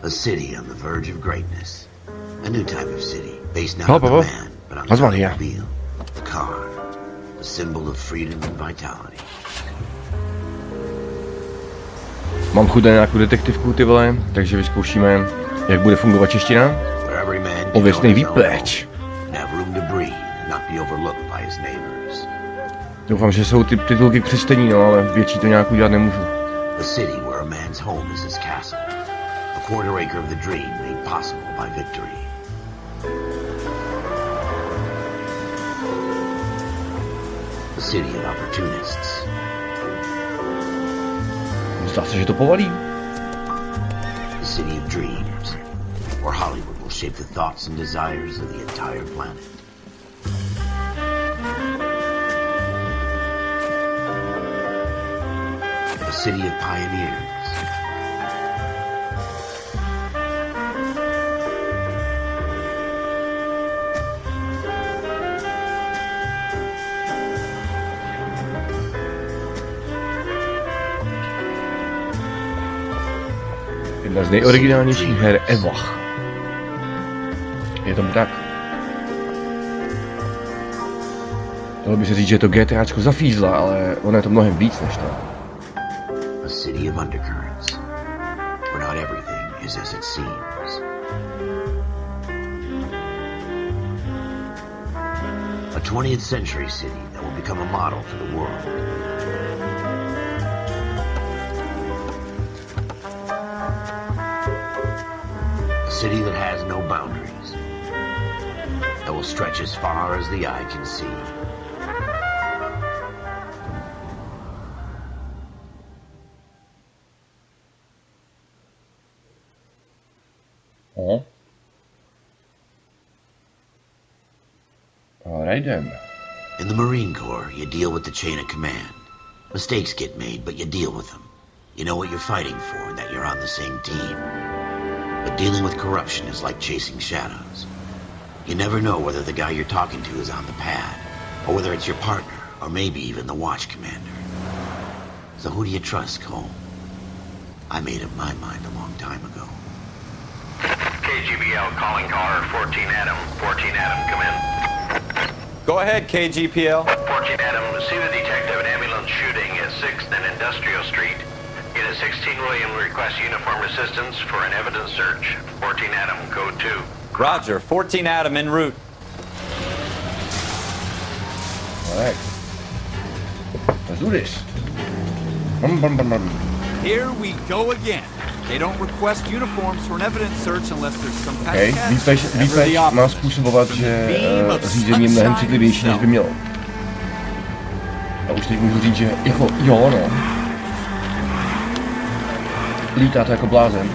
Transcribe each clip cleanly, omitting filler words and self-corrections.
A city on the verge of greatness. A new type of city, based not on the man, but on the automobile, the car, the symbol of freedom and vitality. Mám chuť na nějakou detektivku, ty vole, takže vyzkoušíme, jak bude fungovat čeština. Pověstný výpleč. Doufám, že jsou ty titulky k přečtení, no, ale větší to nějak udělat nemůžu. The city where a man's home is his castle. A quarter acre of the dream made possible by victory. The city of opportunists. Zdá se, že to povalí. The city of dreams, where Hollywood will shape the thoughts and desires of the entire planet. The city of pioneers. Jedna z nejoriginálnějších her ever. Je tomu tak. Dalo by se říct, že je to GTAčko zafízla, ale ono je to mnohem víc než to. A city of undercurrents, where not everything is as it seems. A 20th century city that will become a model for the world. A city that has no boundaries, that will stretch as far as the eye can see. Alright then. In the Marine Corps, you deal with the chain of command. Mistakes get made, but you deal with them. You know what you're fighting for and that you're on the same team. But dealing with corruption is like chasing shadows. You never know whether the guy you're talking to is on the pad, or whether it's your partner, or maybe even the watch commander. So who do you trust, Cole? I made up my mind a long time ago. KGBL calling caller 14 Adam. 14 Adam, come in. Go ahead, KGPL. 14 Adam, see the detective, an ambulance shooting at 6th and Industrial Street. Unit 16 William requests uniformed assistance for an evidence search. 14 Adam, code 2. Roger, 14 Adam en route. Alright. Let's do this. Here we go again. They don't request uniforms for an evidence search unless there's some kind Okay, of test. výpleč má způsobovat, že řízení je mnohem citlivější, než by mělo. A už teď můžu říct, že jako jo, no. Lítá to jako blázen.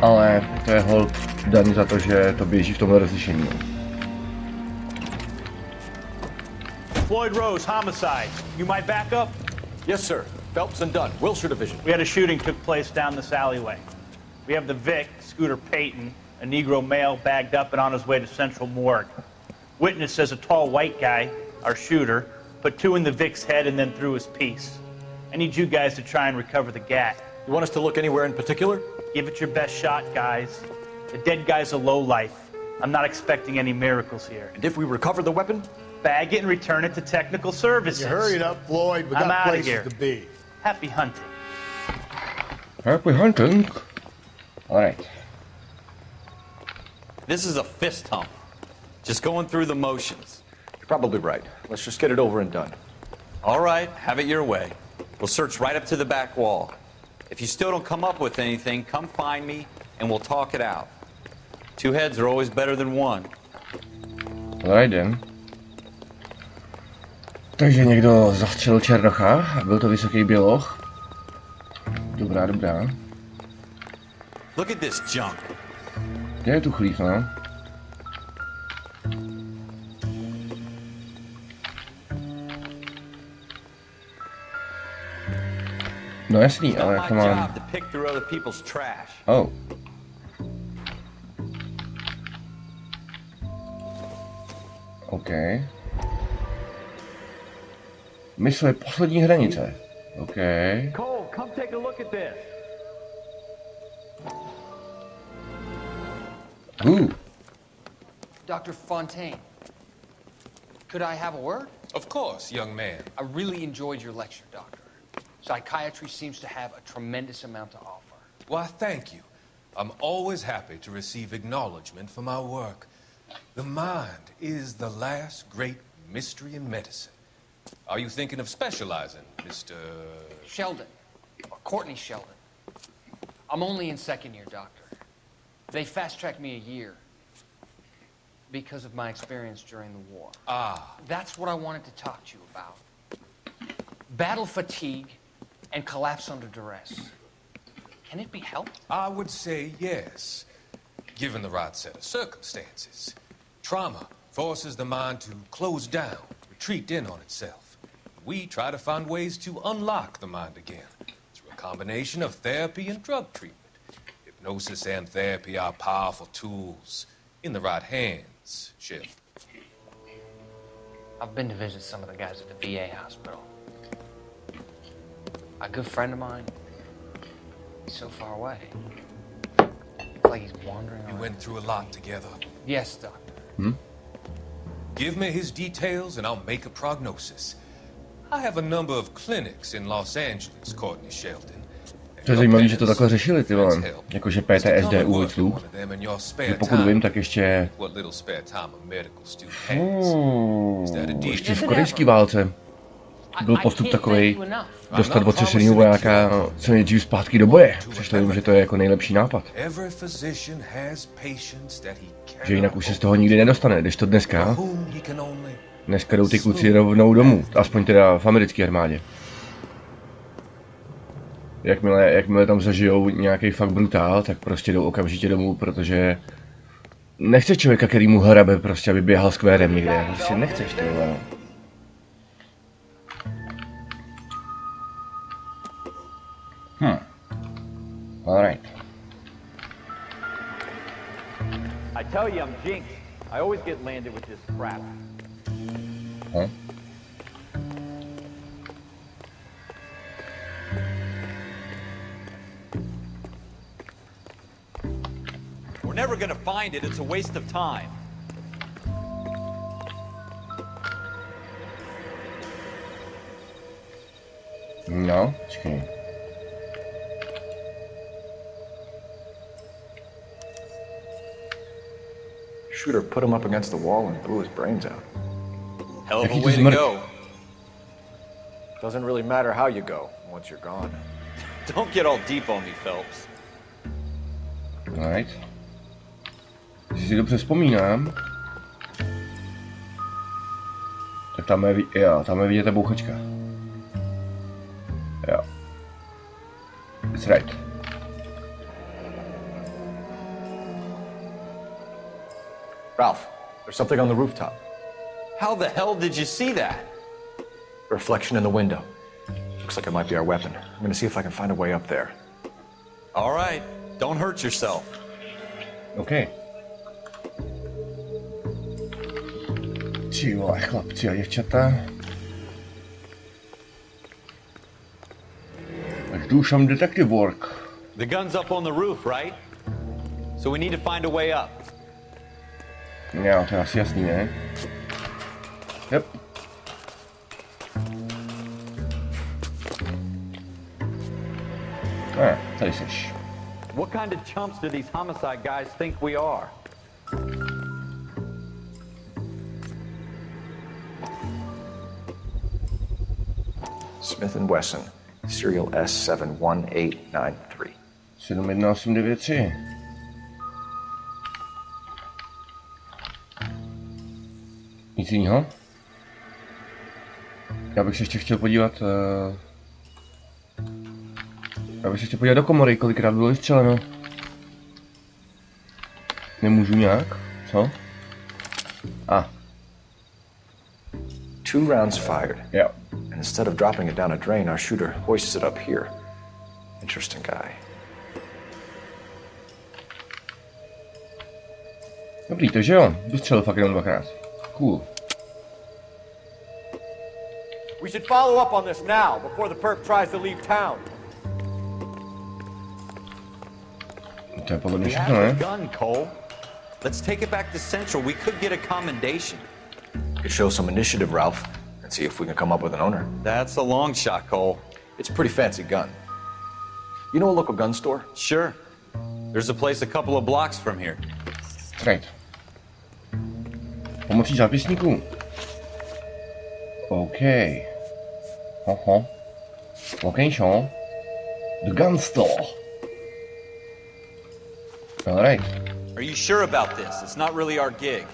Ale to je hold daný za to, že to běží v tomhle rozlišení. Floyd Rose, homicide. You might back up? Yes, sir. Phelps and Dunn, Wilshire Division. We had a shooting took place down this alleyway. We have the Vic, Scooter Payton, a Negro male bagged up and on his way to Central Morgue. Witness says a tall white guy, our shooter, put 2 in the Vic's head and then threw his piece. I need you guys to try and recover the gat. You want us to look anywhere in particular? Give it your best shot, guys. The dead guy's a lowlife. I'm not expecting any miracles here. And if we recover the weapon? Bag it and return it to technical services. You hurry it up, Floyd. We I'm got outta places here. to be. Happy hunting. Happy hunting. Alright. This is a fist hump. Just going through the motions. You're probably right. Let's just get it over and done. All right, have it your way. We'll search right up to the back wall. If you still don't come up with anything, come find me and we'll talk it out. 2 heads are always better than 1. Alright then. Takže někdo zastřelil Černocha a byl to vysoký běloch. Dobrá, dobrá. Look at this junk. Kde je tu chlív, no? No jasný, ale jak to mám... Oh. OK. Mysl je poslední hranice. OK. Cole, come take a look at this. Dr. Fontaine, could I have a word? Of course, young man. I really enjoyed your lecture, Doctor. Psychiatry seems to have a tremendous amount to offer. Why, thank you. I'm always happy to receive acknowledgement for my work. The mind is the last great mystery in medicine. Are you thinking of specializing, Mr. Sheldon, or Courtney Sheldon. I'm only in second year, Doctor. They fast-tracked me a year because of my experience during the war. That's what I wanted to talk to you about. Battle fatigue and collapse under duress. Can it be helped? I would say yes, given the right set of circumstances. Trauma forces the mind to close down, retreat in on itself. We try to find ways to unlock the mind again through a combination of therapy and drug treatment. Hypnosis and therapy are powerful tools in the right hands, Sheriff. I've been to visit some of the guys at the VA hospital. A good friend of mine, he's so far away. It's like he's wandering We around. went through a lot together. Yes, Doctor. Give me his details and I'll make a prognosis. I have a number of clinics in Los Angeles, Courtney Sheldon. To je zajímavé, že to takhle řešili, ty vole. Jakože PTSD u vojců. Že pokud vím, tak ještě... ještě v korejské válce byl postup takovej dostat otřeseného vojáka co nejdřív zpátky do boje. Přišlo jim, že to je jako nejlepší nápad. Že jinak už se z toho nikdy nedostane, když to dneska jdou ty kluci rovnou domů, aspoň teda v americké armádě. Jakmile tam zažijou nějaký fakt brutál, tak prostě jdou okamžitě domů, protože nechceš člověka, který mu hrabe prostě, aby běhal skvérem někde, prostě nechceš to, ale... Alright. I tell you, I'm jinxed. I always get landed with this crap. Huh? We're never gonna find it. It's a waste of time. No, počkej. Shooter put him up against the wall and blew his brains out. Hell of a way to go. Doesn't really matter how you go once you're gone. Don't get all deep on me, Phelps. Alright. Když si dobře vzpomínám, tak tam je vidět ta bouchačka. Jo. It's right. Ralph, there's something on the rooftop. How the hell did you see that? A reflection in the window. Looks like it might be our weapon. I'm gonna see if I can find a way up there. All right, don't hurt yourself. OK. Ty vole, chlapci a děvčata. Let's do some detective work. The gun's up on the roof, right? So we need to find a way up. Jo, to je asi jasný, ne? Yep. Tady seš. What kind of chumps do these homicide guys think we are? Smith & Wesson, serial S71893. 71893. Nic jiného? Já bych se ještě chtěl podívat... Já bych se chtěl podívat do komory, kolikrát bylo vystřeleno. Nemůžu nějak? Co? A. 2 rounds fired. Jo. And instead of dropping it down a drain, our shooter hoists it up here. Interesting guy. Dobrý, takže jo. Vystřelil fakt jenom 2krát. Cool. We should follow up on this now, before the perp tries to leave town. To je podle mě všechno, ne? Gun, Cole. Let's take it back to Central. We could get a commendation. Could show some initiative, Ralph, and see if we can come up with an owner. That's a long shot, Cole. It's a pretty fancy gun. You know a local gun store? Sure. There's a place a couple of blocks from here. Right. Pomocí zápisníků. OK. Aha. Location. The gun store. Alright. Are you sure about this? It's not really our gig.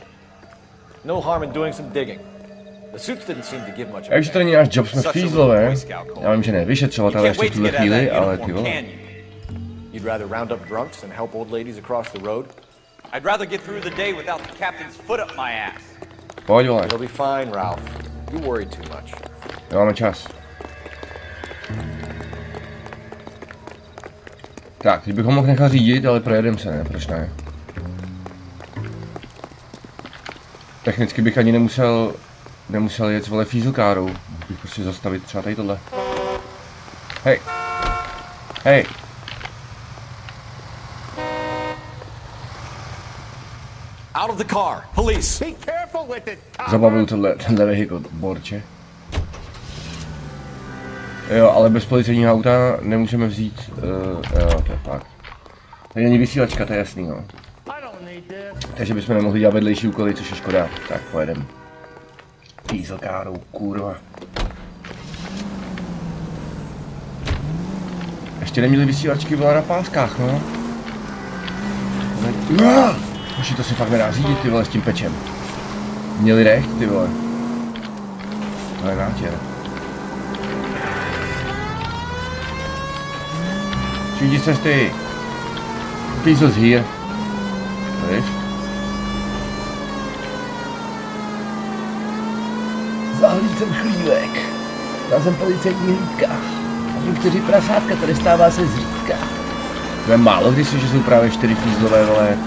No harm in doing some digging. The suits didn't seem to give much of a Takže to není náš job, jsme fízlové. Já vím, že ne vyšetřovatelé ještě v tuhle chvíli, ale ty vole. You'd rather round up drunks and help old ladies across the road? I'd rather get through the day without the captain's foot up my ass. Pojď vole. You'll be fine, Ralph. You worry too much. Máme čas. Tak, teď bychom mohl nechat řídit, ale projedem se, ne? Proč ne? Technicky bych ani nemusel jet vole fízlkárou. Mohl bych prostě zastavit třeba tady tohle. Hej. Hej. Out of the car, police. Be careful with it. Zabavuju tenhle vehikl, borče. Jo, ale bez policejního auta nemůžeme vzít, jo, to je fakt. Tady není vysílačka, to je jasný, no. Takže bychom nemohli dělat vedlejší úkoly, což je škoda. Tak, pojedem. Dieselkárou, kurva. Ještě neměli vysílačky, byla na páskách, no. Hoši, to se fakt nedá řídit, ty vole, s tím pečem. Měli recht, ty vole. To je nátěr. Číti cesty. Diesel's here. Víš? Zahlídcem chlívek. Já jsem policejní hlídka. A tím 4 prasátka, tady stává se zřídka. To je málo, když že jsou právě 4 fízlové, vole.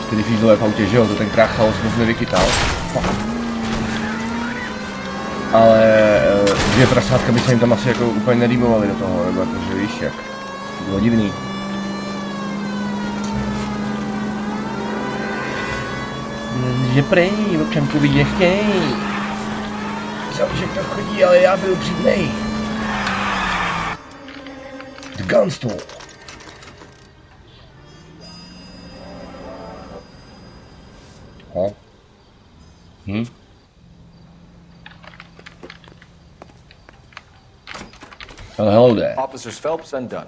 4 fízlové v autě, že jo? To ten krách chaos moc nevychytal. Ale 2 prasátka by se jim tam asi jako úplně nerýmovali do toho, nebo jakože víš jak. To bylo divný. Že prej, občanku vidět nechtěj. Psal, že to chodí, ale já byl přídnej. The gun store. Huh? Oh, hello there. Officers Phelps and Dunn.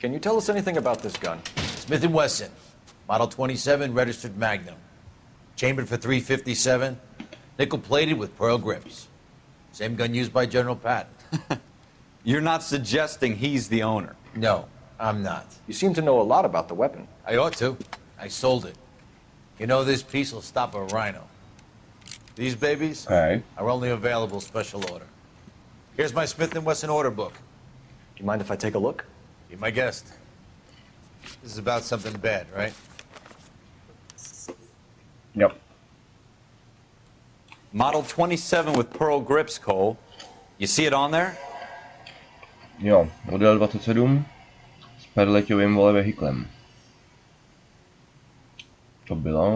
Can you tell us anything about this gun? Smith & Wesson, Model 27, registered Magnum. Chambered for .357, nickel-plated with pearl grips. Same gun used by General Patton. You're not suggesting he's the owner? No, I'm not. You seem to know a lot about the weapon. I ought to. I sold it. You know, this piece will stop a rhino. These babies Okay. are only available special order. Here's my Smith & Wesson order book. Do you mind if I take a look? Be my guest. This is about something bad, right? Yep. Model 27 with pearl grips, Cole. You see it on there? Jo, model 27 s perleťovým vole vehiklem. To bylo...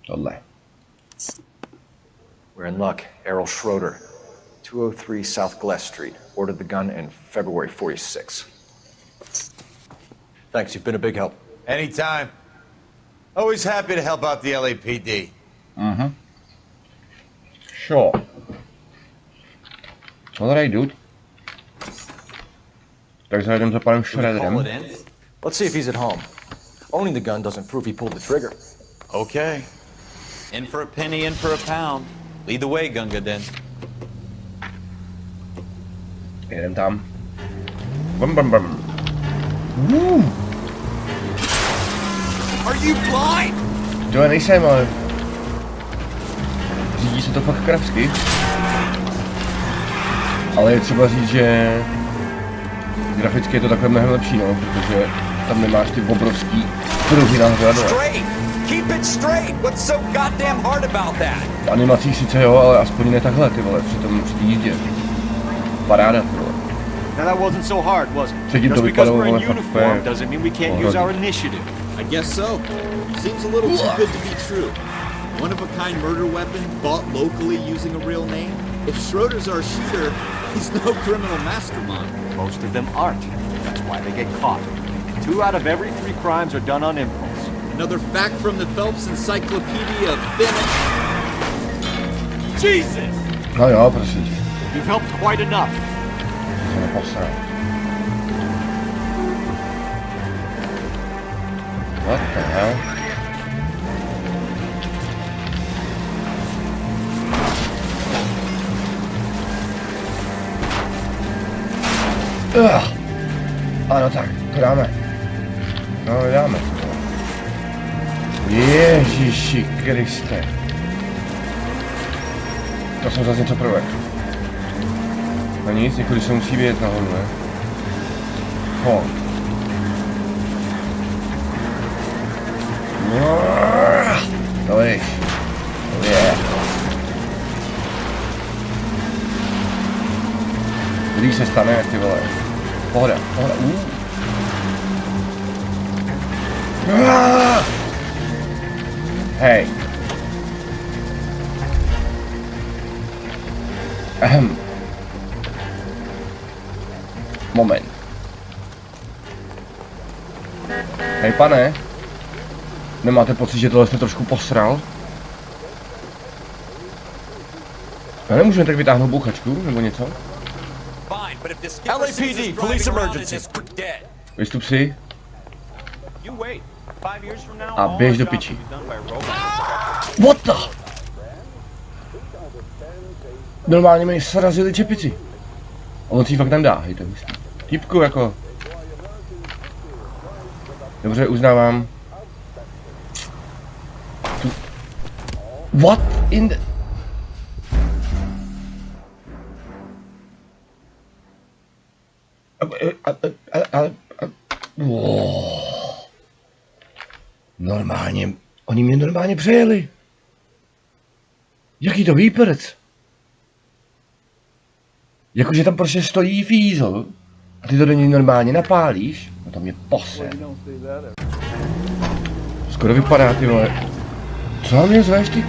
tohle. We're in luck. Errol Schroeder, 203 South Glass Street. Ordered the gun in February '46. Thanks, you've been a big help. Anytime. Always happy to help out the LAPD. Sure. Alright, dude. Tak zajdem za panem Schroederem. Let's see if he's at home. Owning the gun doesn't prove he pulled the trigger. Okay. In for a penny, in for a pound. Lead the way, Gunga Din. Jedem tam. Bum bum bum. Woo! Are you blind? To já nejsem, ale... Řídí se to fakt kravsky. Ale je třeba říct, že... graficky je to takhle mnohem lepší, no, protože tam nemáš ty obrovský pruhy na hřadole. Keep it straight. What's so goddamn hard about that? V animacích sice jo, ale aspoň ne takhle, ty vole, při té jízdě. Paráda, ty vole. Now that wasn't so hard, was it? Předtím to Just because vypadalo, we're in vole, fakt uniform úplně doesn't mean we can't use our initiative. I guess so. Seems a little too good to be true. One-of-a-kind murder weapon bought locally using a real name? If Schroeder's our shooter, he's no criminal mastermind. Most of them aren't. That's why they get caught. 2 out of every 3 crimes are done on impulse. Another fact from the Phelps Encyclopedia of Thin... Jesus! No jo, prosím tě. You've helped quite enough. Se neposral. What the hell? Ano tak, to dáme. No, dáme. Ježiši Kriste. To jsem zase něco provedl. No nic, několik se musí vyjet nahoru, ne? To víš. To je. Když se stane, ty vole. Pohoda. Hej. Moment. Hej pane. Nemáte pocit, že tohle jste trošku posral? Já nemůžeme tak vytáhnout bouchačku, nebo něco? LAPD, police emergency. Vystup si. A běž do piči. What the? Normálně mi srazili čepici. On si ji fakt tam dá, hej, to myslím. Týpku jako. Dobře, uznávám. What in the... Normálně, oni mě normálně přejeli. Jaký to výprc? Jakože tam prostě stojí fízl a ty to do něj normálně napálíš? No to mě pose. Skoro vypadá, ty vole. Co na mě zveš, ty?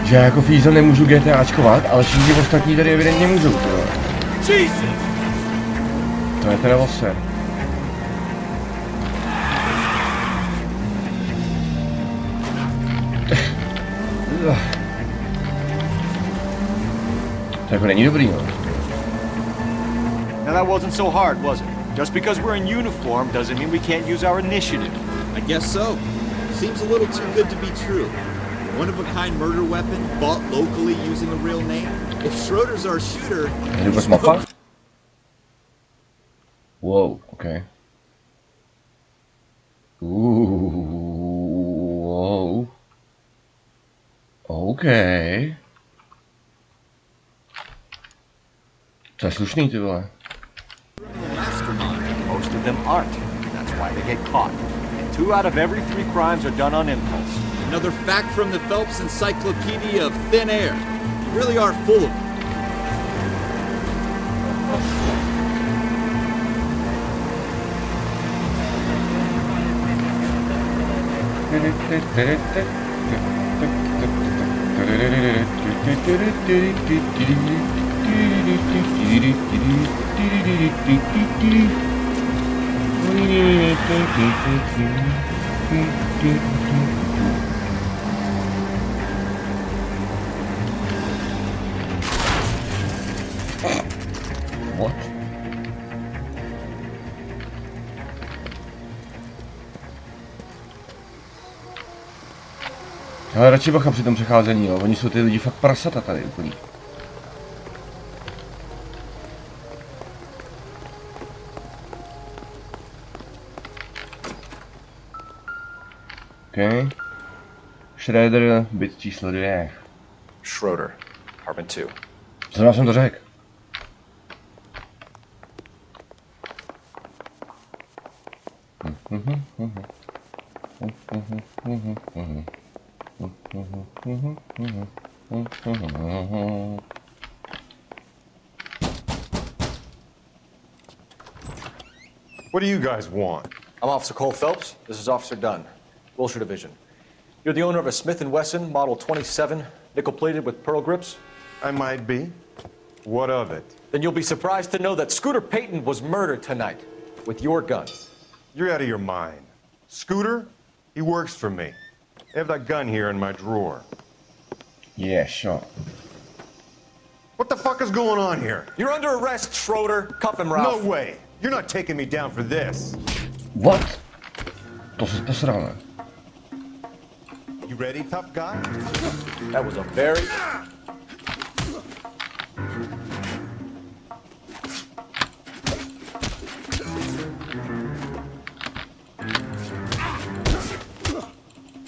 Že já jako fízl nemůžu GTAčkovat, ale všichni ostatní tady evidentně můžou, ty vole. To je teda voser. To jako není dobrý, no. Now that wasn't so hard, was it? Just because we're in uniform doesn't mean we can't use our initiative. I guess so. Seems a little too good to be true. One-of-a-kind murder weapon bought locally using a real name? If Schroeder's our shooter... He's no... Whoa, okay. Whoa. Okay. To je slušný, ty vole. Most of them aren't. That's why they get caught. 2 out of every 3 crimes are done on impulse. Another fact from the Phelps Encyclopedia of Thin Air. You really are full of What? Ale radši bacha při tom přecházení, jo. Oni jsou ty lidi fakt prasata tady úplný. Okay. Schroeder, byt číslo 2. Schroeder, apartment 2. Zrovna jsem to řekl. What do you guys want? I'm Officer Cole Phelps. This is Officer Dunn, Wilshire Division. You're the owner of a Smith & Wesson Model 27, nickel-plated with pearl grips? I might be. What of it? Then you'll be surprised to know that Scooter Payton was murdered tonight with your gun. You're out of your mind. Scooter? He works for me. I have that gun here in my drawer. Yeah, sure. What the fuck is going on here? You're under arrest, Schroeder. Cuff him, Ralph. No way. You're not taking me down for this. What? To se posral, ne? You ready, tough guy? That was a very...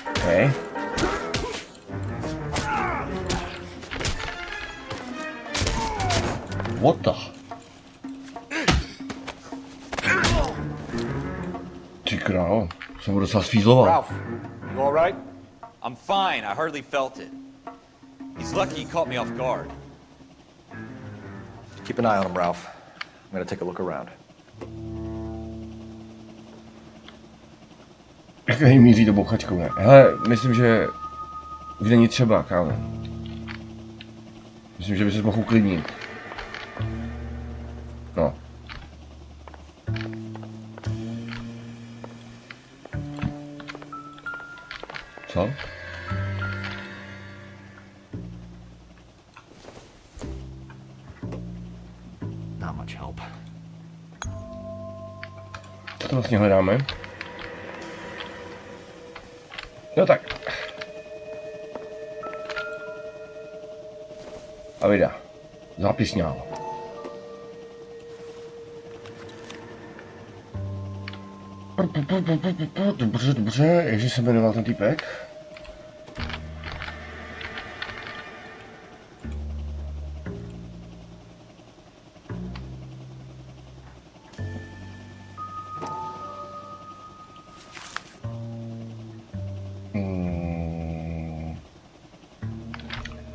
Okay. What the? Ty krávo, jsem ho docela sfízloval. Ralph, you all right? I'm fine. I hardly felt it. He's lucky he caught me off guard. Keep an eye on him, Ralph. I'm gonna take a look around. Jak tady míří do bouchačkou, ne? Hele, myslím, že už není třeba, kámo. Myslím, že by se mohl uklidnit. No. Co? Not much help. Co to vlastně hledáme? No tak. A vida. Zápisňál. Dobře, dobře, jakže se jmenoval ten týpek?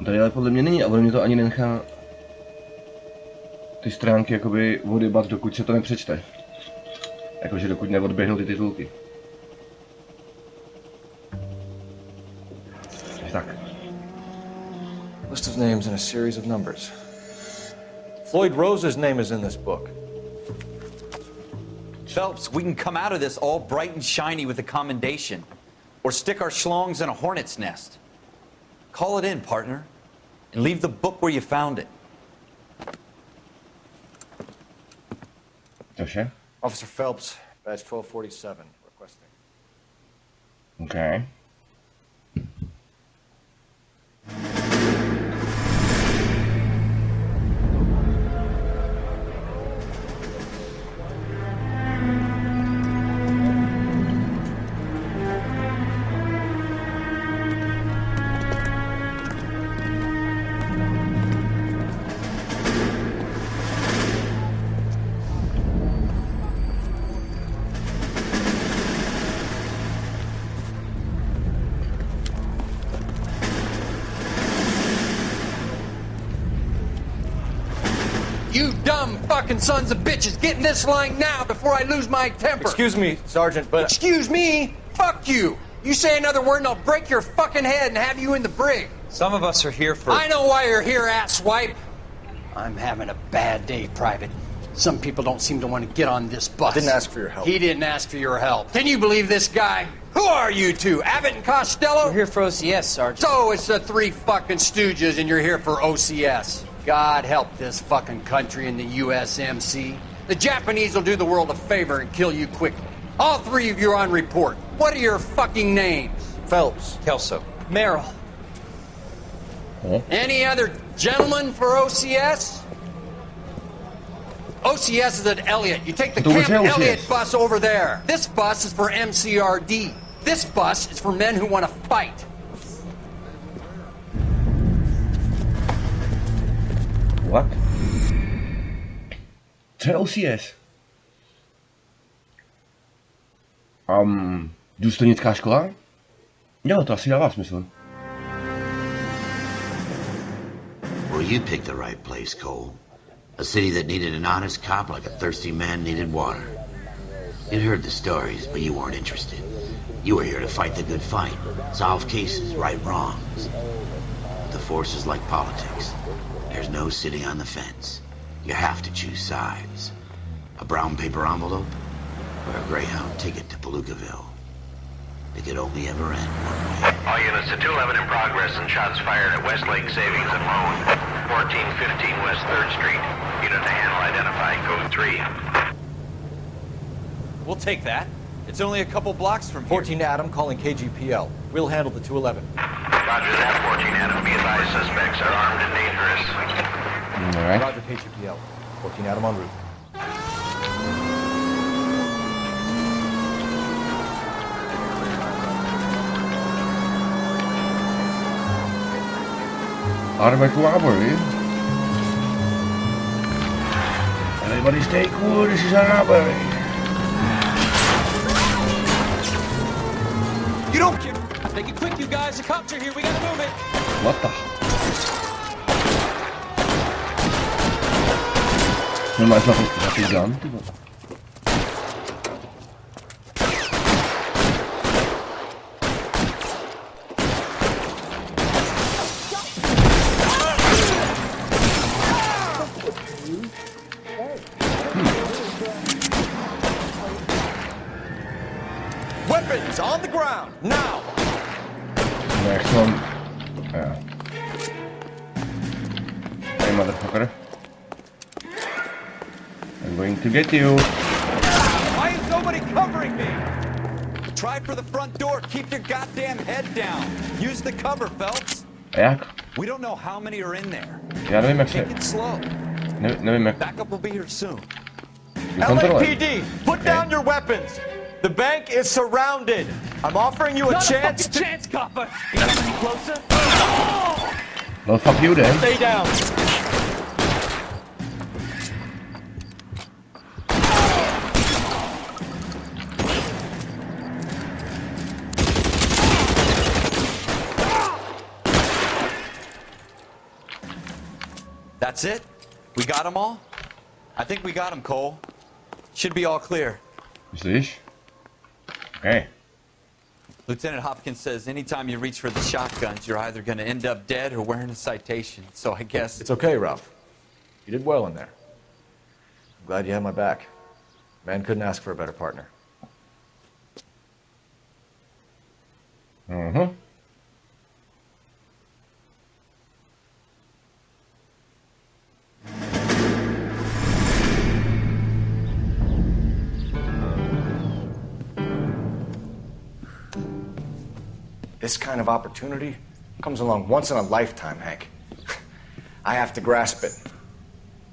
Tady ale podle mě není a on mě to ani nenechá ty stránky jakoby odebat, dokud se to nepřečte. Jakože dokud neodběhnou ty titulky. Tak. List of names and a series of numbers. Floyd Rose's name is in this book. Phelps, we can come out of this all bright and shiny with a commendation. Or stick our schlongs in a hornet's nest. Call it in, partner. And leave the book where you found it. Cože? Officer Phelps, badge 1247, requesting. Okay. You dumb fucking sons of bitches, get in this line now before I lose my temper. Excuse me, Sergeant, but... Excuse me? Fuck you. You say another word and I'll break your fucking head and have you in the brig. Some of us are here for... I know why you're here, asswipe. I'm having a bad day, Private. Some people don't seem to want to get on this bus. Didn't ask for your help. He didn't ask for your help. Can you believe this guy? Who are you two? Abbott and Costello? We're here for OCS, Sergeant. So it's the three fucking stooges and you're here for OCS. God help this fucking country and the USMC. The Japanese will do the world a favor and kill you quickly. All three of you are on report. What are your fucking names? Phelps. Kelso. Merrill. Any other gentlemen for OCS? OCS is at Elliott. You take the Camp Elliott bus over there. This bus is for MCRD. This bus is for men who want to fight. What? Co je OCS? Důstojnická škola? Jo, to asi dává smysl. Well, you picked the right place, Cole. A city that needed an honest cop like a thirsty man needed water. You'd heard the stories, but you weren't interested. You were here to fight the good fight, solve cases, right wrongs. The force is like politics. There's no sitting on the fence. You have to choose sides. A brown paper envelope or a Greyhound ticket to Palookaville. It could only ever end one way. All units to 211 in progress and shots fired at Westlake Savings and Loan, 1415 West 3rd Street. Unit to handle identified, code 3. We'll take that. It's only a couple blocks from here. 14 Adam calling KGPL. We'll handle the 211. Roger that, 14 Adam. Be advised, suspects are armed and dangerous. Alright. Roger KGPL. 14 Adam en route. Arme robbery. Everybody stay cool, this is a robbery. You don't get... Take it quick, you guys. The cops are here. We gotta move it. What the? Normálně jsme za ty gun, ty vole. Weapons on the ground, now! Next one. Yeah. Hey, motherfucker. I'm going to get you. Why is nobody covering me? Try for the front door. Keep your goddamn head down. Use the cover, Phelps. Jak? We don't know how many are in there. Já nevím, jak se... Take it slow. Nevím, jak... Backup will be here soon. LAPD, put down your weapons! The bank is surrounded! I'm offering you a chance to... chance, copper! You got any closer? Well, fuck you then. Stay down! That's it? We got them all? I think we got them, Cole. Should be all clear. Myslíš? Okay. Lieutenant Hopkins says anytime you reach for the shotguns, you're either going to end up dead or wearing a citation. So I guess... It's okay, Ralph. You did well in there. I'm glad you had my back. Man couldn't ask for a better partner. Uh-huh. This kind of opportunity comes along once in a lifetime, Hank. I have to grasp it.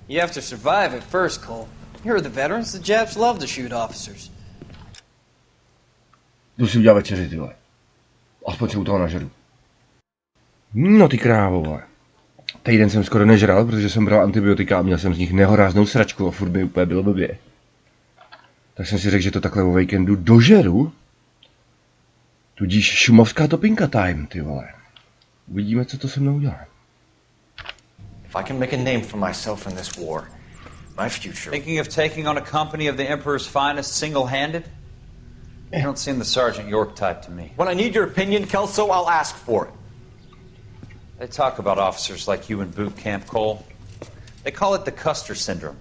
You have to survive it first, Cole. Here are the veterans. The Japs love to shoot officers. Jdu si udělat večeři, ty vole. Aspoň si u toho nažeru. No ty krávové. Týden jsem skoro nežral, protože jsem bral antibiotika a měl jsem z nich nehoráznou sračku a furt mi úplně bylo blbě. Tak jsem si řekl, že to takhle o víkendu dožeru. Tudíž šumovská topinka time, ty vole. Uvidíme, co to se mnou udělá. If I can make a name for myself in this war, my future... Thinking of taking on a company of the Emperor's finest single-handed? You don't seem the Sergeant York type to me. When I need your opinion, Kelso, I'll ask for it. They talk about officers like you in boot camp, Cole. They call it the Custer syndrome.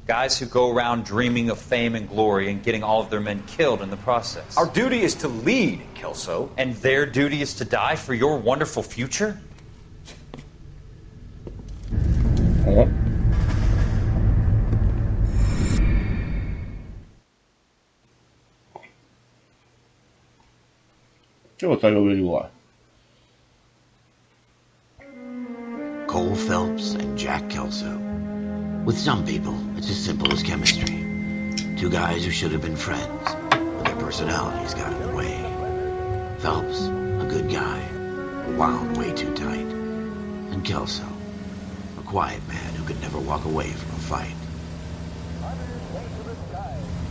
Guys who go around dreaming of fame and glory and getting all of their men killed in the process. Our duty is to lead, Kelso. And their duty is to die for your wonderful future? Oh. Čeho tady dělá? Cole Phelps and Jack Kelso. With some people, it's as simple as chemistry. Two guys who should have been friends, but their personalities got in the way. Phelps, a good guy, wound way too tight. And Kelso, a quiet man who could never walk away from a fight.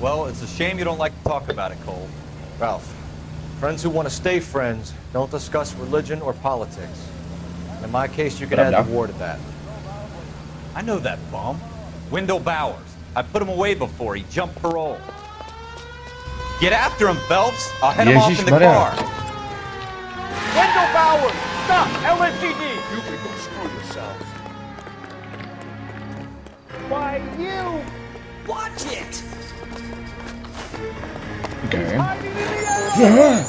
Well, it's a shame you don't like to talk about it, Cole. Ralph, friends who want to stay friends don't discuss religion or politics. In my case, you can add the war to that. I know that bum. Wendell Bowers. I put him away before he jumped parole. Get after him, Phelps. I'll head him off in the car. Wendell Bowers! Stop! LAPD! You can go screw yourselves. Why, you... Watch it! Okay. Hiding in the alley!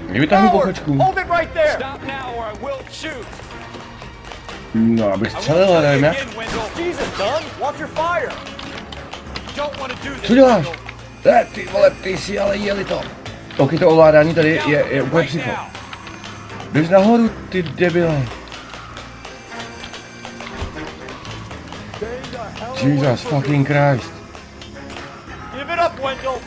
Nevytáhnu pochočku. Hold it right there! Stop now or I will shoot. No, abych střelil, ale nevím jak. Jesus, Dunn! Watch your fire! Don't want to do this. Co děláš? Ty vole, ty si ale jeli to. Ok, to ovládání tady je úplně psycho. Běž nahoru, ty debile. Jesus fucking Christ. Give it up, Wendell!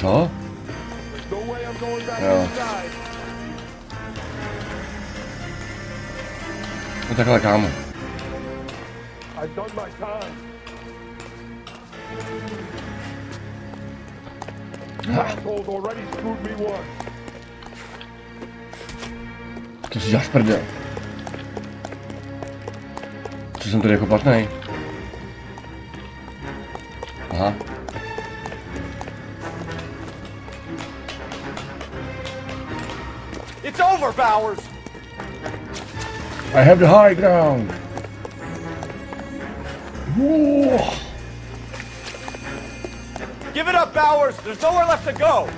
Co? Jo. No takhle, kámo. To si děláš prdel. Co jsem tady jako platnej? Aha. It's over, Bowers! I have the high ground. Whoa. Give it up, Bowers! There's nowhere left to go!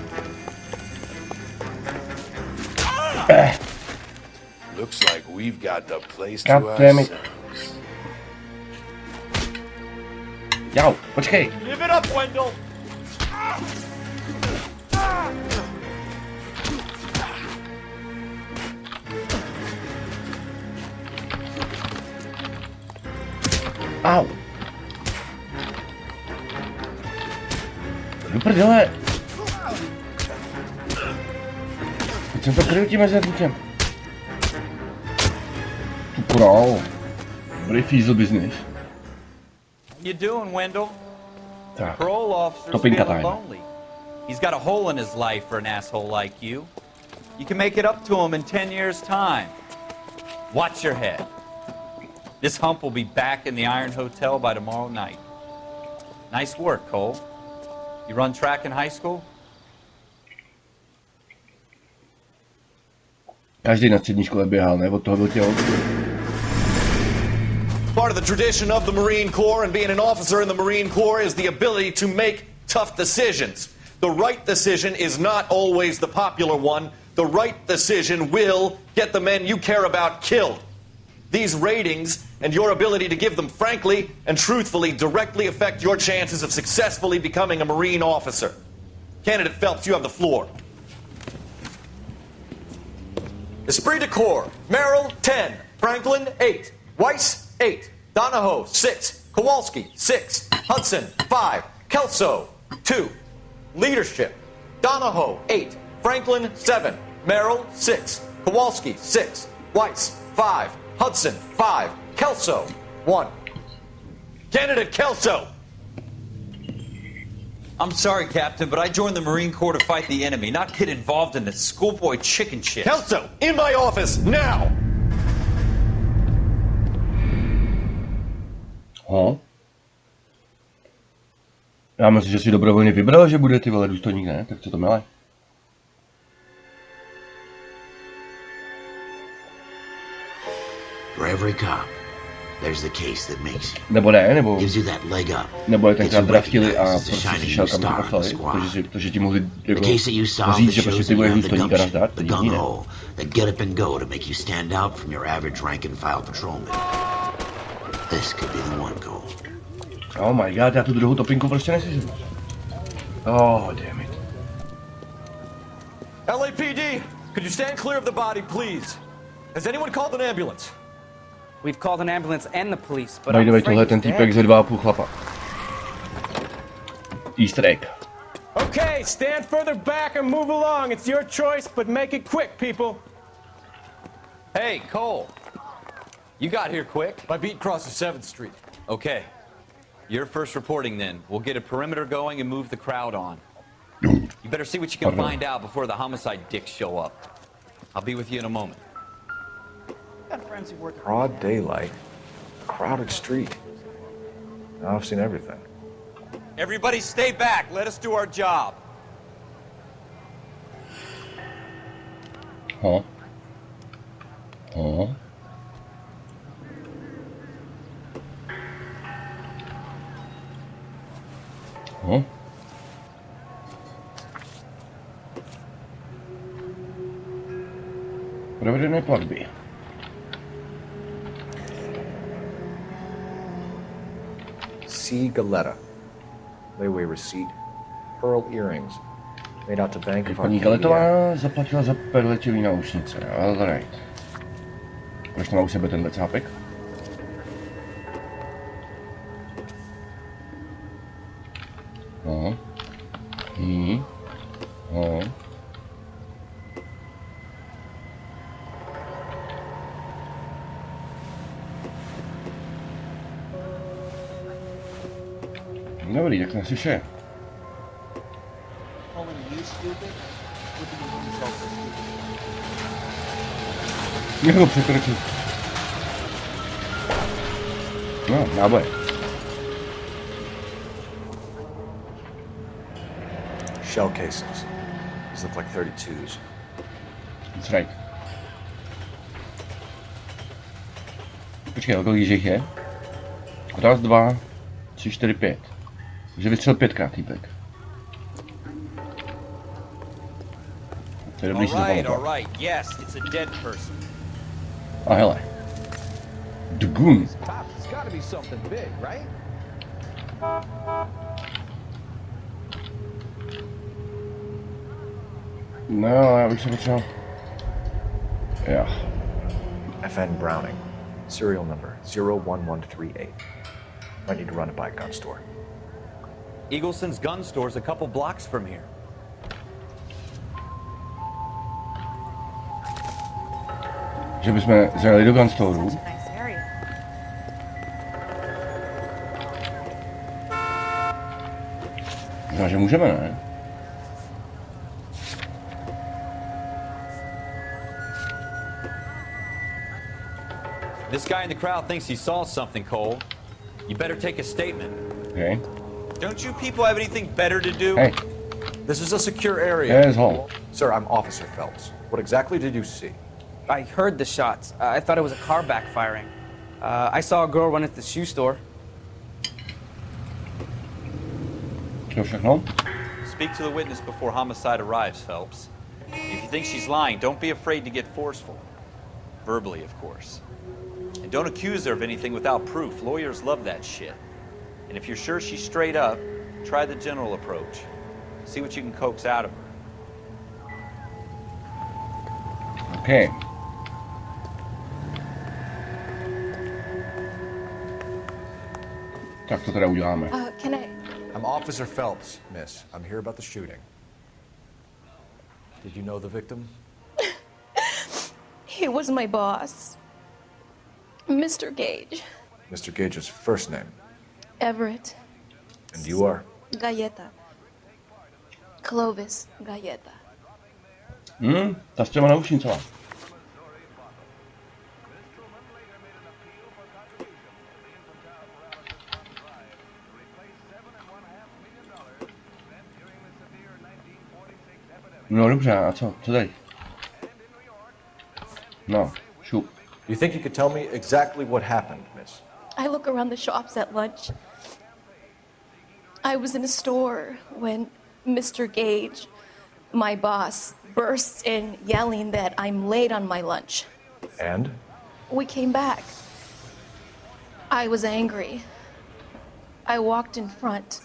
Looks like we've got the place to God damn it. ourselves. Jau, počkej. Give it up, Wendell! Au. Do prdele. Teď jsem to kryl tím mezerníkem. Tu králu. Dobrý fízl business. You doing, Wendell? Tak. Parole officer's Topinka feeling time. lonely. He's got a hole in his life for an asshole like you. You can make it up to him in 10 years' time. Watch your head. This hump will be back in the Iron Hotel by tomorrow night. Nice work, Cole. You run track in high school? Každý na střední škole běhal, ne? Od toho byl tělo. Part of the tradition of the Marine Corps and being an officer in the Marine Corps is the ability to make tough decisions. The right decision is not always the popular one. The right decision will get the men you care about killed. These ratings and your ability to give them frankly and truthfully directly affect your chances of successfully becoming a Marine officer. Candidate Phelps, you have the floor. Esprit de Corps, Merrill, 10. Franklin, 8. Weiss, 8. Donahoe, 6. Kowalski, 6. Hudson, 5. Kelso, 2. Leadership, Donahoe, 8. Franklin, 7. Merrill, 6. Kowalski, 6. Weiss, 5. Hudson, 5. Kelso, 1. Candidate Kelso! I'm sorry, Captain, but I joined the Marine Corps to fight the enemy, not get involved in this schoolboy chicken shit. Kelso, in my office, now! Ho? Já myslím, že si dobrovolně vybral, že bude ty vole důstojník, ne? Tak co to milé? For every cop, there's the case that makes you. Nebo ne, nebo... Gives you that leg up. Nebo je Gets tenkrát you draftili a recognized as prostě a si shining šel new kam to star in the poslali, squad. protože ti mohli The jako case that you solve říct, that že prostě shows ty that you budeš have the důstojníka gumption, dát, to the divný, ne? gung-ho, that get up and go to make you stand out from your average rank and file patrolman. This could be the one goal. Oh my god, já tu druhou topinku prostě neslyším. Oh, damn it. LAPD, could you stand clear of the body, please? Has anyone called an ambulance? We've called an ambulance and the police, but By the way, I'm tohle je afraid ten he's týpek ze 2,5 chlapa. Easter egg. Okay, stand further back and move along. It's your choice, but make it quick, people. Hey, Cole. You got here quick. My beat crosses 7th Street. Okay. You're first reporting then. We'll get a perimeter going and move the crowd on. You better see what you can find out before the homicide dicks show up. I'll be with you in a moment. Broad daylight, crowded street. Now I've seen everything. Everybody stay back. Let us do our job. Huh? Huh? Huh? Provedené platby. C. Galetta. Layaway receipt. Pearl earrings. Made out to Bank of Paní Galetová zaplatila za perletělý náušnice. Alright. Proč to má u sebe tenhle cápek? No. No. Dobrý, tak na vše. Jeho překročit. No, náboje. Shell cases. These look like 32s. That's right. Počkej, kolik jich je? Raz, dva, 3, 4, 5. Takže vystřel 5krát týpek. To je dobrý si zapamatovat. A hele. Dgun. No, já bych se potřeboval... Jo. FN Browning. Serial number 01138. Might need to run it by a gun store. Eagleson's gun store's a couple blocks from here. Že bychom zajeli do gun storeu. No, že můžeme, ne? This guy in the crowd thinks he saw something, Cole. You better take a statement. Okay. Don't you people have anything better to do? Hey. This is a secure area. Asshole. Sir, I'm Officer Phelps. What exactly did you see? I heard the shots. I thought it was a car backfiring. I saw a girl run at the shoe store. Speak to the witness before homicide arrives, Phelps. If you think she's lying, don't be afraid to get forceful. Verbally, of course. And don't accuse her of anything without proof. Lawyers love that shit. And if you're sure she's straight up, try the general approach. See what you can coax out of her. Okay. Tak to teda uděláme. Can I... I'm Officer Phelps, miss. I'm here about the shooting. Did you know the victim? He was my boss. Mr. Gage. Mr. Gage's first name. Everett. And you are? Galleta. Clovis Galleta. Ta s těma naušnicama. No dobře, a co? Co teď? No, shoot. You think you could tell me exactly what happened, miss? I look around the shops at lunch. I was in a store when Mr. Gage, my boss, bursts in yelling that I'm late on my lunch. And? We came back. I was angry. I walked in front.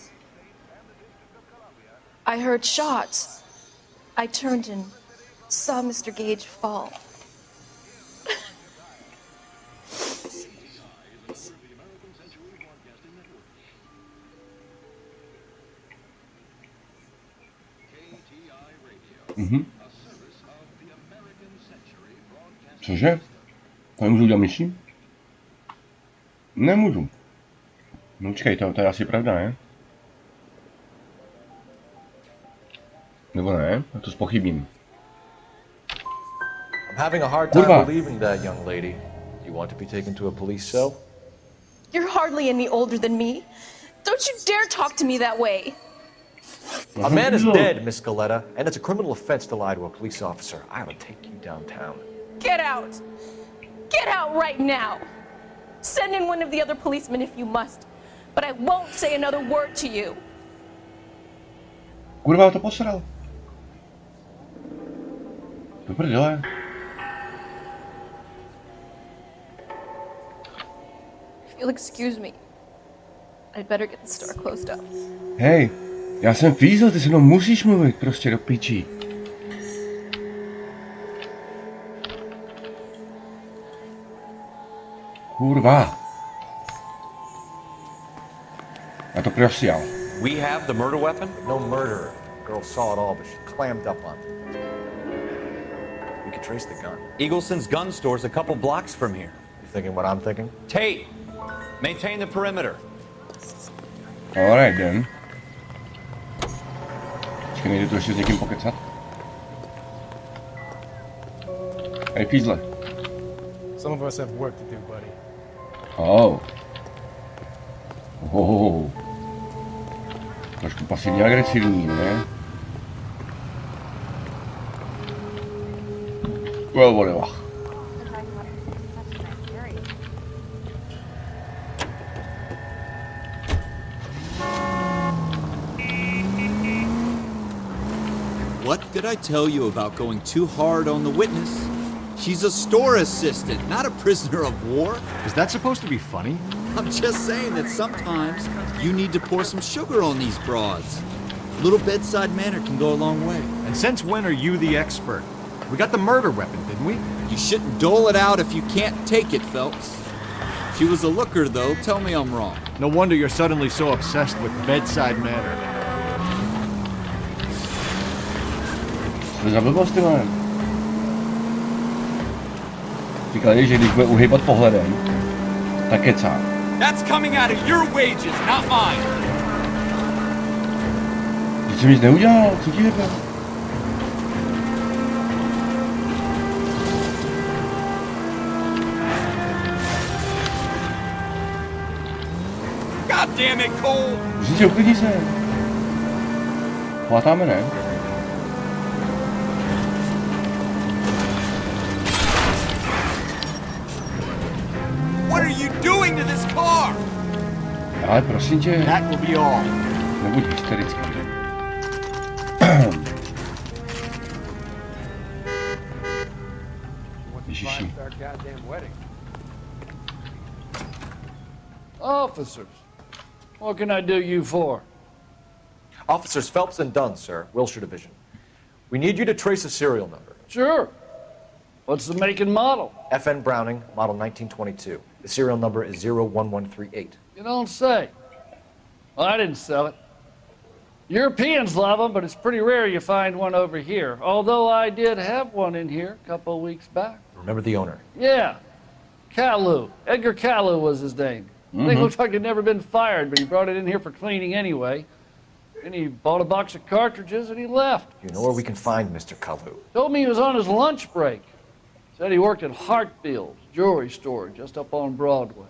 I heard shots. I turned and saw Mr. Gage fall. Cože? To nemůžu udělat myší? Nemůžu. No čekej, to je asi pravda, ne? Nebo ne? Já to zpochybním. I'm having a hard time believing that, young lady. You want to be taken to a police cell? You're hardly any older than me. Don't you dare talk to me that way. A man is dead, Miss Galetta, and it's a criminal offense to lie to a police officer. I ought to take you downtown. Get out! Get out right now! Send in one of the other policemen if you must, but I won't say another word to you. Kurva, to posral. Do prdele. If you'll excuse me, I'd better get the store closed up. Hej, já jsem fízl, ty se mnou musíš mluvit, prostě do pičí. Kurva. Já to prosíjal. We have the murder weapon? No murderer. The girl saw it all, but she clammed up on it. We could trace the gun. Eagleson's gun store's a couple blocks from here. You thinking what I'm thinking? Tate, maintain the perimeter. Alright then. Počkej, nejde to ještě s někým pokecat? Hej, fízle. Some of us have work to do, buddy. Oh. Oh. Trošku pasivně agresivní, ne? Well, whatever. What did I tell you about going too hard on the witness? She's a store assistant, not a prisoner of war. Is that supposed to be funny? I'm just saying that sometimes you need to pour some sugar on these broads. A little bedside manner can go a long way. And since when are you the expert? We got the murder weapon, didn't we? You shouldn't dole it out if you can't take it, Phelps. She was a looker, though. Tell me I'm wrong. No wonder you're suddenly so obsessed with bedside manner. Co za blbost, ty vole? Říkali, že když bude uhybat pohledem, tak kecá. That's coming out of your wages, not mine. Když jsem nic neudělal, co ti jebe? God damn it, Cole! Říci, uklidni se. Chvátáme, ne? What are you doing to this car? Ale prosím tě, That will be all. nebuď hysterický. Ježiši. Officers, what can I do you for? Officers Phelps and Dunn, sir, Wilshire Division. We need you to trace a serial number. Sure. What's the make and model? FN Browning, model 1922. The serial number is 01138. You don't say. Well, I didn't sell it. Europeans love them, but it's pretty rare you find one over here. Although I did have one in here a couple of weeks back. Remember the owner? Yeah. Caillou. Edgar Caillou was his name. Thing looked like he'd never been fired, but he brought it in here for cleaning anyway. Then he bought a box of cartridges and he left. You know where we can find Mr. Kalu? Told me he was on his lunch break. Said he worked at Hartfield's jewelry store just up on Broadway.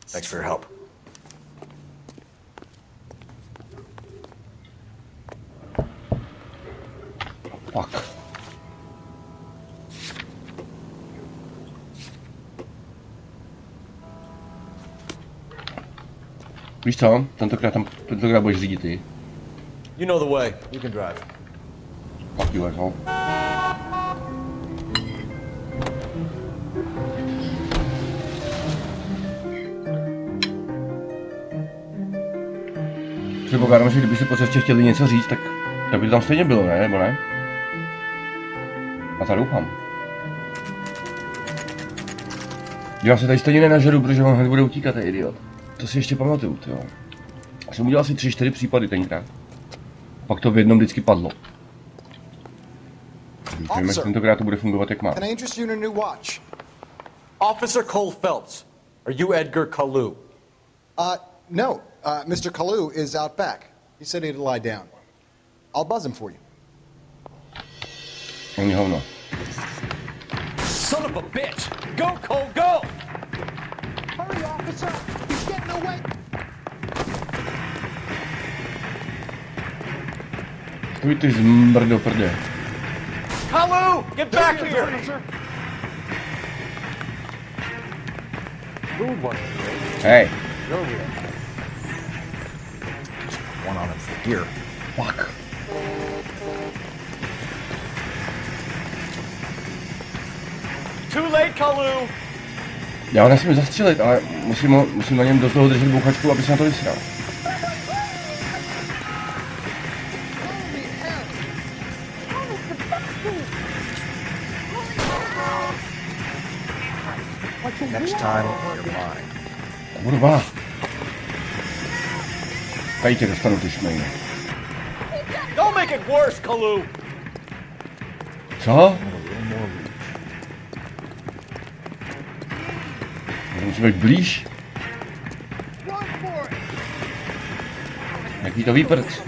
Thanks for your help. Fuck. Víš co? Tentokrát budeš řídit ty. You know the way. You can drive. Fuck you, asshole. Předpokládám, že kdyby si po cestě chtěli něco říct, tak by to tam stejně bylo, ne? Nebo ne? A to doufám. Já se tady stejně nenažeru, protože on hned bude utíkat, ten idiot. To si ještě pamatuju, tyjo. Já jsem udělal asi 3-4 případy tenkrát. Pak to v jednom vždycky padlo. Doufám, že tentokrát to bude fungovat jak má. Can I interest you in a new watch? Officer Cole Phelps, are you Edgar Kalu? No. Mr. Kalu is out back. He said he'd lie down. I'll buzz him for you. Není hovno. Son of a bitch! Go, Cole, go! Hurry, officer! He's getting away! Stůj ty zmrdo prdě. Kalu! Get back here! Hey. One on him for here. Fuck. Too late, Kalu! Já ho nesmím zastřelit, ale musím na něm do toho držet bouchačku, aby se na to vysral. Next time, you're mine. Kurva. Tady tě dostanu, ty šmejně. Don't make it worse, Kalu! Co? Musím být blíž. Jaký to výprc?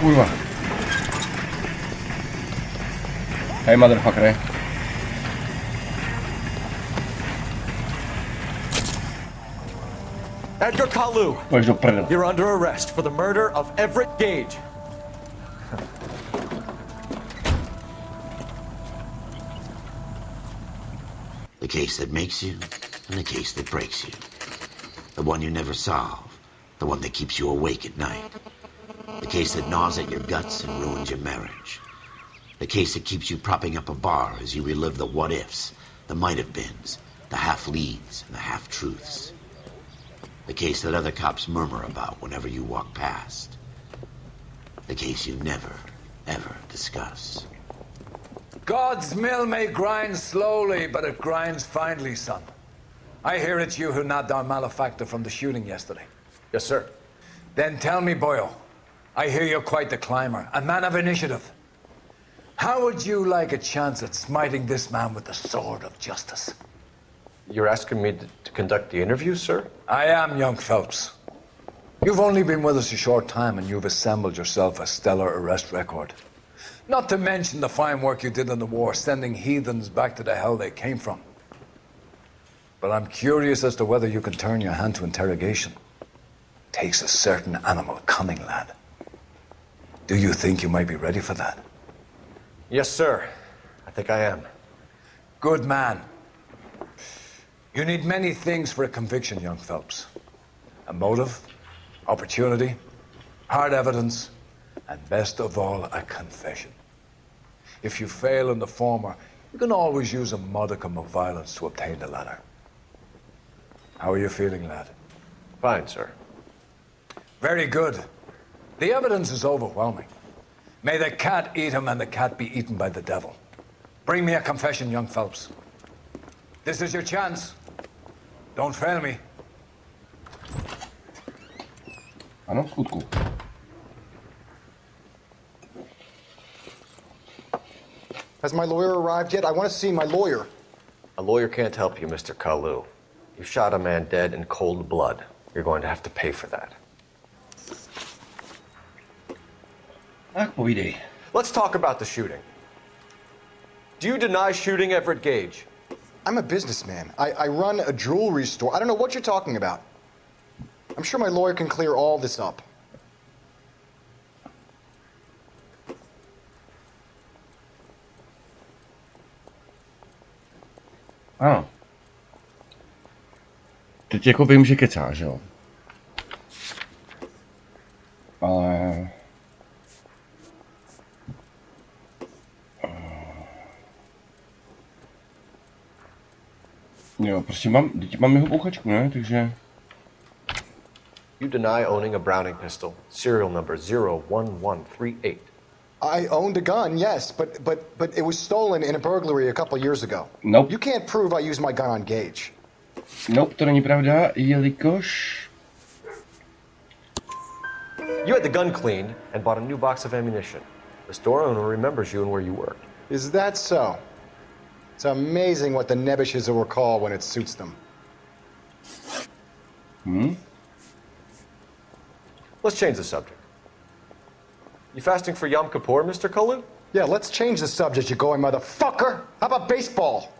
Kurva. Hey, motherfucker. Edgar Kalu, Pojď do prdele. you're under arrest for the murder of Everett Gage. The case that makes you, and the case that breaks you. The one you never solve, the one that keeps you awake at night. The case that gnaws at your guts and ruins your marriage. The case that keeps you propping up a bar as you relive the what-ifs, the might-have-beens, the half-leads, and the half-truths. The case that other cops murmur about whenever you walk past. The case you never, ever discuss. God's mill may grind slowly, but it grinds finely, son. I hear it's you who nabbed our malefactor from the shooting yesterday. Yes, sir. Then tell me, Boyle, I hear you're quite the climber, a man of initiative. How would you like a chance at smiting this man with the sword of justice? You're asking me to conduct the interview, sir? I am, young Phelps. You've only been with us a short time, and you've assembled yourself a stellar arrest record. Not to mention the fine work you did in the war, sending heathens back to the hell they came from. But I'm curious as to whether you can turn your hand to interrogation. Takes a certain animal cunning, lad. Do you think you might be ready for that? Yes, sir. I think I am. Good man. You need many things for a conviction, young Phelps. A motive, opportunity, hard evidence, and best of all, a confession. If you fail in the former, you can always use a modicum of violence to obtain the latter. How are you feeling, lad? Fine, sir. Very good. The evidence is overwhelming. May the cat eat him and the cat be eaten by the devil. Bring me a confession, young Phelps. This is your chance. Don't fail me. Ano, v skutku. Has my lawyer arrived yet? I want to see my lawyer. A lawyer can't help you, Mr. Kalu. You shot a man dead in cold blood. You're going to have to pay for that. Tak povídej. Let's talk about the shooting. Do you deny shooting Everett Gage? I'm a businessman. I run a jewelry store. I don't know what you're talking about. I'm sure my lawyer can clear all this up. Ano. Teď jako vím, že kecáš, jo. Ale... Jo, prostě mám jeho bouchačku, ne? Takže... You deny owning a Browning pistol, serial number 01138. I owned a gun, yes, but it was stolen in a burglary a couple years ago. Nope. You can't prove I used my gun on Gage. Nope, to není pravda, jelikož... You had the gun cleaned and bought a new box of ammunition. The store owner remembers you and where you worked. Is that so? It's amazing what the nebbishes will recall when it suits them. Let's change the subject. You fasting for Yom Kippur, Mr. Kalu? Yeah, let's change the subject, you going motherfucker. How about baseball?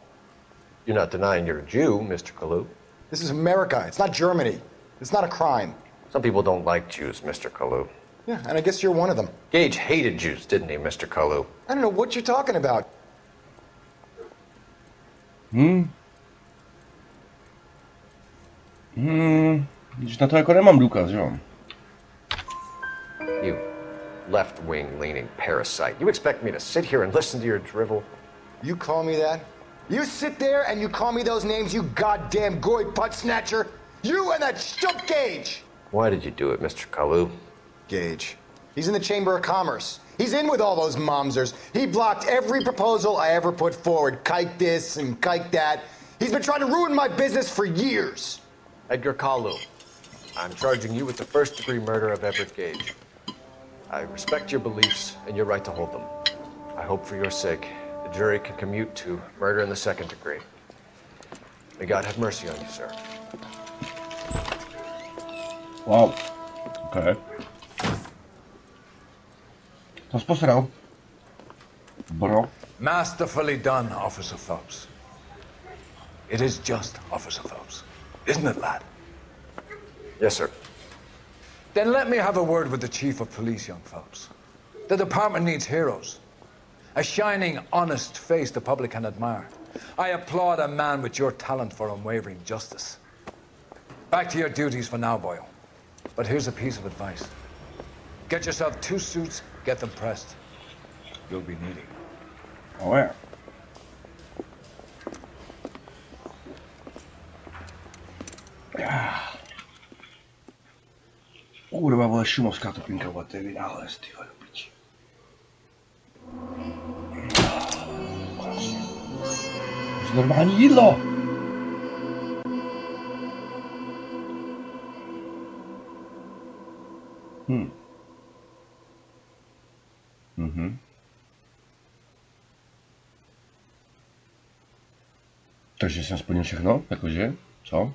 You're not denying you're a Jew, Mr. Kalu. This is America. It's not Germany. It's not a crime. Some people don't like Jews, Mr. Kalu. Yeah, and I guess you're one of them. Gage hated Jews, didn't he, Mr. Kalu? I don't know what you're talking about. Když na to jako nemám důkaz, jo? You left-wing leaning parasite. You expect me to sit here and listen to your drivel? You call me that? You sit there and you call me those names, you goddamn goy butt snatcher? You and that stump Gage! Why did you do it, Mr. Kalu? Gage. He's in the Chamber of Commerce. He's in with all those momsers. He blocked every proposal I ever put forward. Kike this and kike that. He's been trying to ruin my business for years. Edgar Kalu, I'm charging you with the first-degree murder of Everett Gage. I respect your beliefs and your right to hold them. I hope for your sake the jury can commute to murder in the second degree. May God have mercy on you, sir. Wow. Okay. To posral. Bro. Masterfully done, Officer Phelps. It is just Officer Phelps. Isn't it, lad? Yes, sir. Then let me have a word with the Chief of Police, young Phelps. The department needs heroes. A shining, honest face the public can admire. I applaud a man with your talent for unwavering justice. Back to your duties for now, boyo. But here's a piece of advice. Get yourself 2 suits, get them pressed. You'll be needing. Oh, yeah. Kurva, vole, šumovská topinka, vole, to je vynález, ty vole, piči. To je normální jídlo. Takže jsem splnil všechno, jakože, co?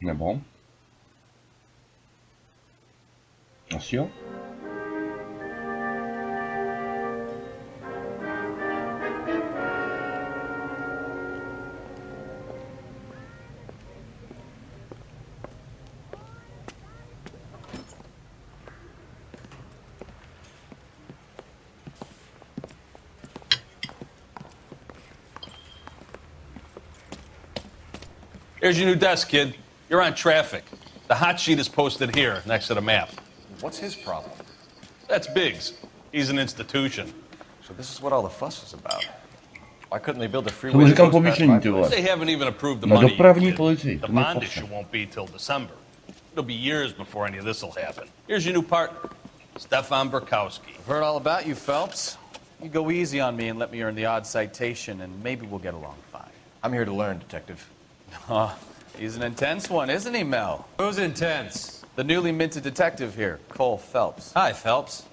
Nebo? Asi jo? Here's your new desk, kid. You're on traffic. The hot sheet is posted here, next to the map. What's his problem? That's Biggs. He's an institution. So this is what all the fuss is about. Why couldn't they build a freeway? They haven't even approved the money. Policii. The bond issue won't be till December. It'll be years before any of this will happen. Here's your new partner, Stefan Burkowski. I've heard all about you, Phelps. You go easy on me and let me earn the odd citation, and maybe we'll get along fine. I'm here to learn, Detective. He's an intense one, isn't he, Mel? Who's intense? The newly minted detective here, Cole Phelps. Hi, Phelps.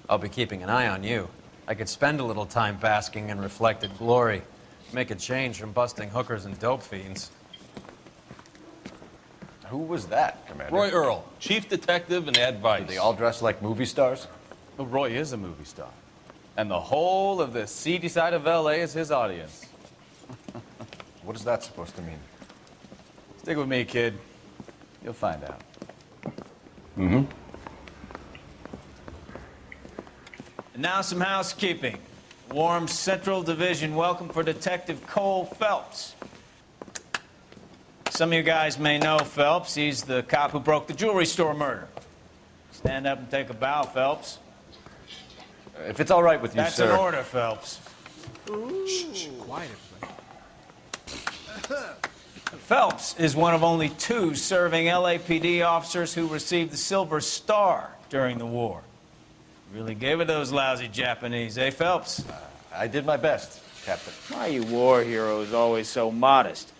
I'll be keeping an eye on you. I could spend a little time basking in reflected glory. Make a change from busting hookers and dope fiends. Who was that, Commander? Roy Earl, chief detective and advice. Do they all dress like movie stars? Well, Roy is a movie star. And the whole of the seedy side of L.A. is his audience. What is that supposed to mean? Stick with me, kid. You'll find out. Mm-hmm. And now some housekeeping. Warm Central Division welcome for Detective Cole Phelps. Some of you guys may know Phelps. He's the cop who broke the jewelry store murder. Stand up and take a bow, Phelps. If it's all right with you, That's sir. an order, Phelps. Shh, quiet, everybody. Phelps is one of only 2 serving LAPD officers who received the Silver Star during the war. Really gave it those lousy Japanese, eh, Phelps? I did my best, Captain. Why you war heroes always so modest?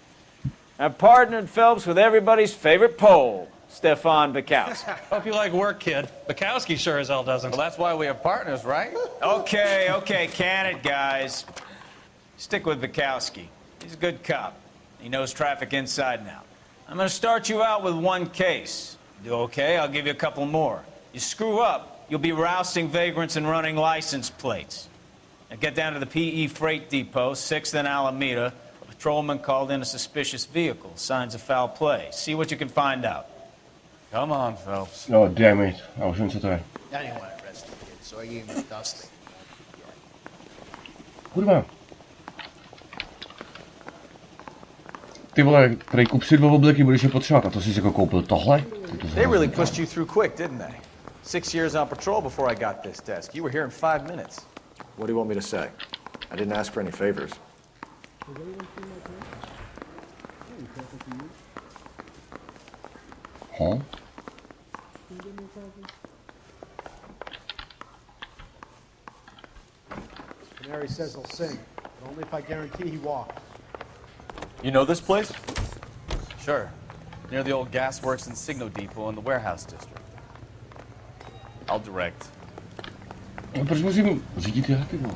I've partnered Phelps with everybody's favorite Pole, Stefan Burkowski. Hope you like work, kid. Bukowski sure as hell doesn't. Well, that's why we have partners, right? Okay, can it, guys? Stick with Bukowski. He's a good cop. He knows traffic inside and out. I'm going to start you out with 1 case. You do okay, I'll give you a couple more. You screw up, You'll be rousting vagrants and running license plates. Now get down to the PE Freight Depot, 6th and Alameda. A patrolman called in a suspicious vehicle. Signs of foul play. See what you can find out. Come on, Phelps. Oh, damn it. Já už vím, co to je. I didn't want to arrest the kid, so I gave him a dusting. Kurva. Ty vole, prej kup si 2 obleky, budeš je potřebovat. A to jsi jako koupil tohle? They really pushed you through quick, didn't they? 6 years on patrol before I got this desk. You were here in 5 minutes. What do you want me to say? I didn't ask for any favors. Huh? Canary says he'll sing, but only if I guarantee he walks. You know this place? Sure. Near the old gas works and Signo Depot in the warehouse district. I'll direct. No, proč musím řídit já, ty vole?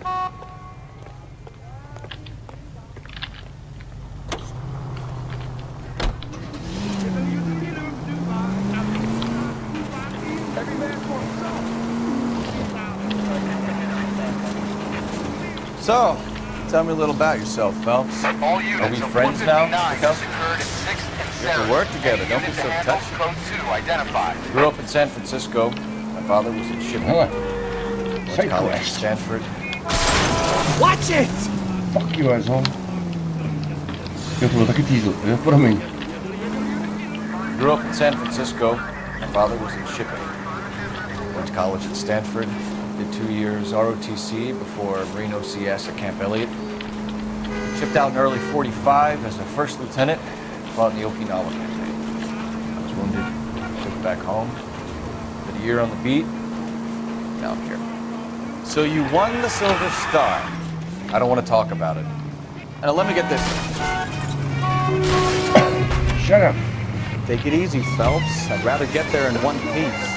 So, tell me a little about yourself, Phelps. Are we friends now? We have to work together, don't be so touchy. Grew up in San Francisco. My father was in shipping. Went to college at Stanford. Watch it! Fuck you, asshole. Jo, to byl taky diesel, jo, promiň. Grew up in San Francisco. My father was in shipping. Went to college at Stanford. Did 2 years ROTC before Marine OCS at Camp Elliott. Shipped out in early 45 as a first lieutenant. Fought in the Okinawa campaign. I was wounded. Took it back home. Did a year on the beat. Now I'm here. So you won the Silver Star. I don't want to talk about it. And let me get this. Shut up. Take it easy, Phelps. I'd rather get there in one piece.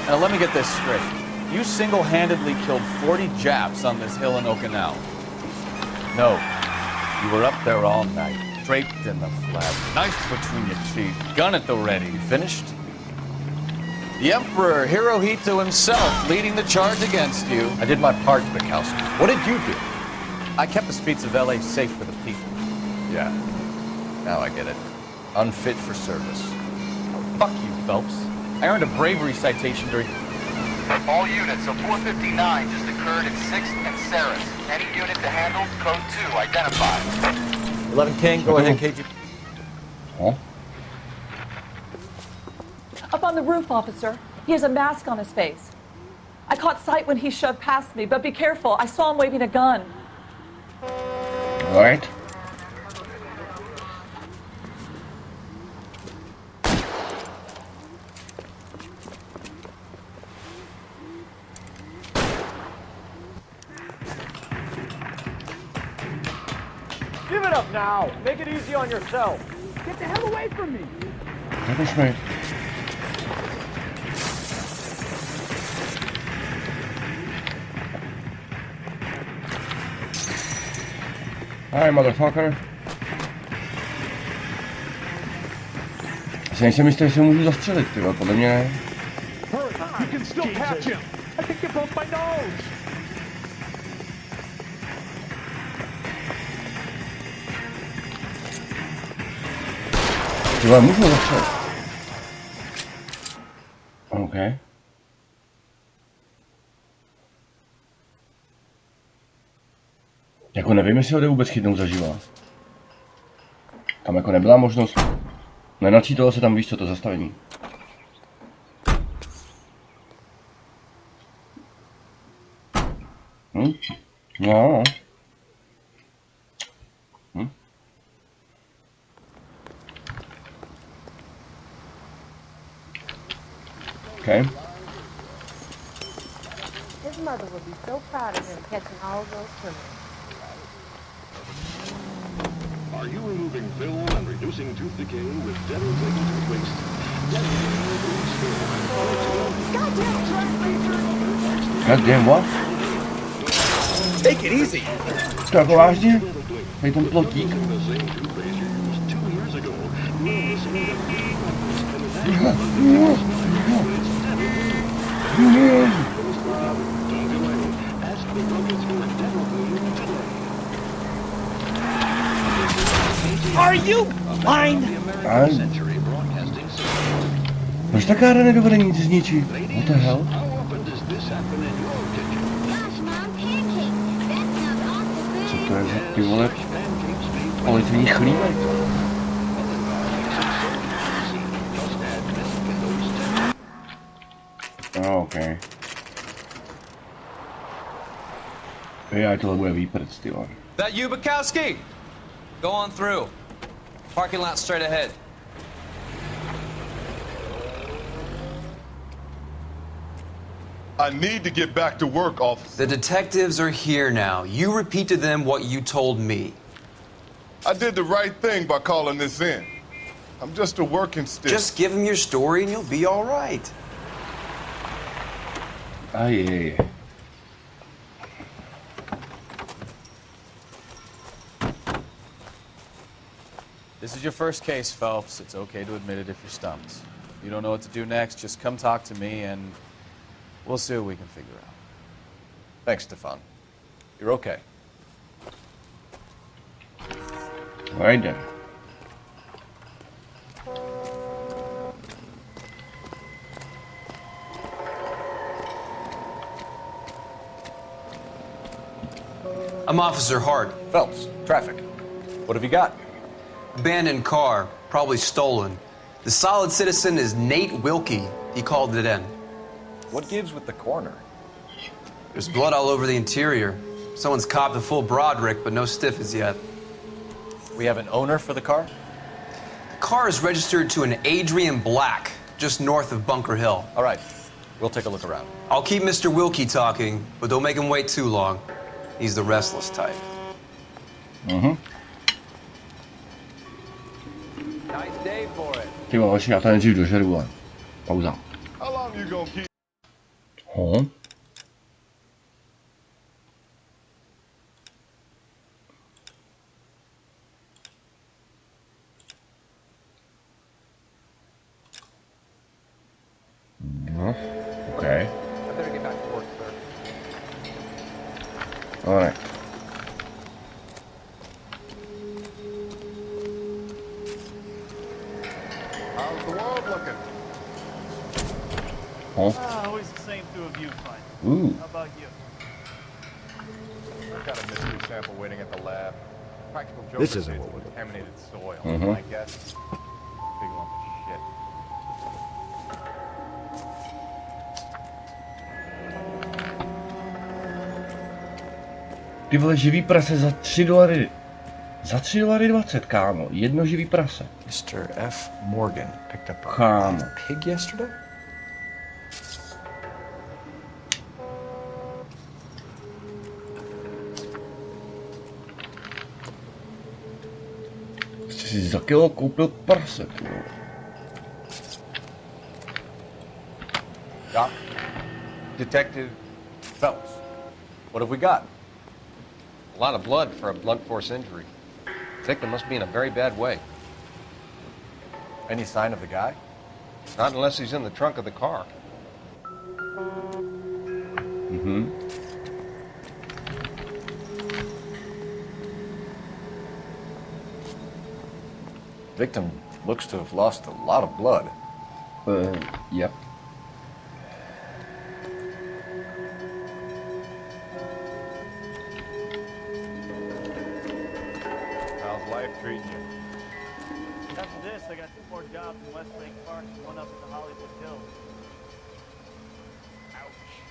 Now let me get this straight. You single-handedly killed 40 Japs on this hill in Okinawa. No, you were up there all night, draped in the flag, knife between your teeth, gun at the ready. Finished? The Emperor Hirohito himself leading the charge against you. I did my part, Bukowski. What did you do? I kept the streets of LA safe for the people. Yeah, now I get it. Unfit for service. Fuck you, Phelps. I earned a bravery citation during... All units, a 459 just occurred at 6th and Saris. Any unit to handle, code 2, identified. 11 King, go ahead, KG. Huh? Up on the roof, officer. He has a mask on his face. I caught sight when he shoved past me, but be careful. I saw him waving a gun. All right. Give it up now. Make it easy on yourself. Get the hell away from me. Dat is mee. Hi, motherfucker. Jsem si myslel, že se můžu zastřelit, ty vole, podle mě ne. Hurry, you can still catch him. I think you broke my nose. Ty vole, můžu zastřelit. OK. Jako nevím, jestli ho jde vůbec chytnout zaživa. Tam jako nebyla možnost. Nenačítalo se tam, víš co, to zastavení. No. Okay. His mother would be so proud of him catching all those criminals. Are you removing film and reducing tooth decay with dental taken toothpaste? Goddamn what? Take it easy. To jako vážně? Tady ten plotík. Are you blind? Proč ta kára nedovede nic zničit? What the hell? Co to je za ty vole policejní chlípek? OK. Já tohle bude výprc, ty vole. That you, Bukowski? Go on through. Parking lot straight ahead. I need to get back to work, officer. The detectives are here now. You repeat to them what you told me. I did the right thing by calling this in. I'm just a working stick. Just give them your story and you'll be all right. Yeah. This is your first case, Phelps. It's okay to admit it if you're stumped. If you don't know what to do next, just come talk to me and we'll see what we can figure out. Thanks, Stefan. You're okay. Right then. I'm Officer Hart. Phelps, traffic. What have you got? Abandoned car, probably stolen. The solid citizen is Nate Wilkie. He called it in. What gives with the coroner? There's blood all over the interior. Someone's copped a full Broderick, but no stiff as yet. We have an owner for the car? The car is registered to an Adrian Black, just north of Bunker Hill. All right, we'll take a look around. I'll keep Mr. Wilkie talking, but don't make him wait too long. He's the restless type. Mhm. Nice day for it. Ty vole, já to nejdřív dožeru, ale pauza. How long you gonna keep? No, okay. I better get back to work, sir. All right. How's the world looking? Always the same through a viewfinder. Ooh. How about you? I've got a mystery sample waiting at the lab. Practical joke. This isn't what we're contaminated soil. Mhm. I guess. Big lump of shit. Ty vole, živý prase za $3. Za $3.20, kámo. Jedno živý prase. Mr. F. Morgan picked up a Kámo. pig yesterday? Jsi si za kilo koupil prase, ty vole. Doc? Detective Phelps. What have we got? A lot of blood for a blunt force injury. Victim must be in a very bad way. Any sign of the guy? Not unless he's in the trunk of the car. Mhm. Victim looks to have lost a lot of blood. Yep. How's life treating you? After this, I got 2 more jobs in West Lake Park and 1 up at the Hollywood Hills.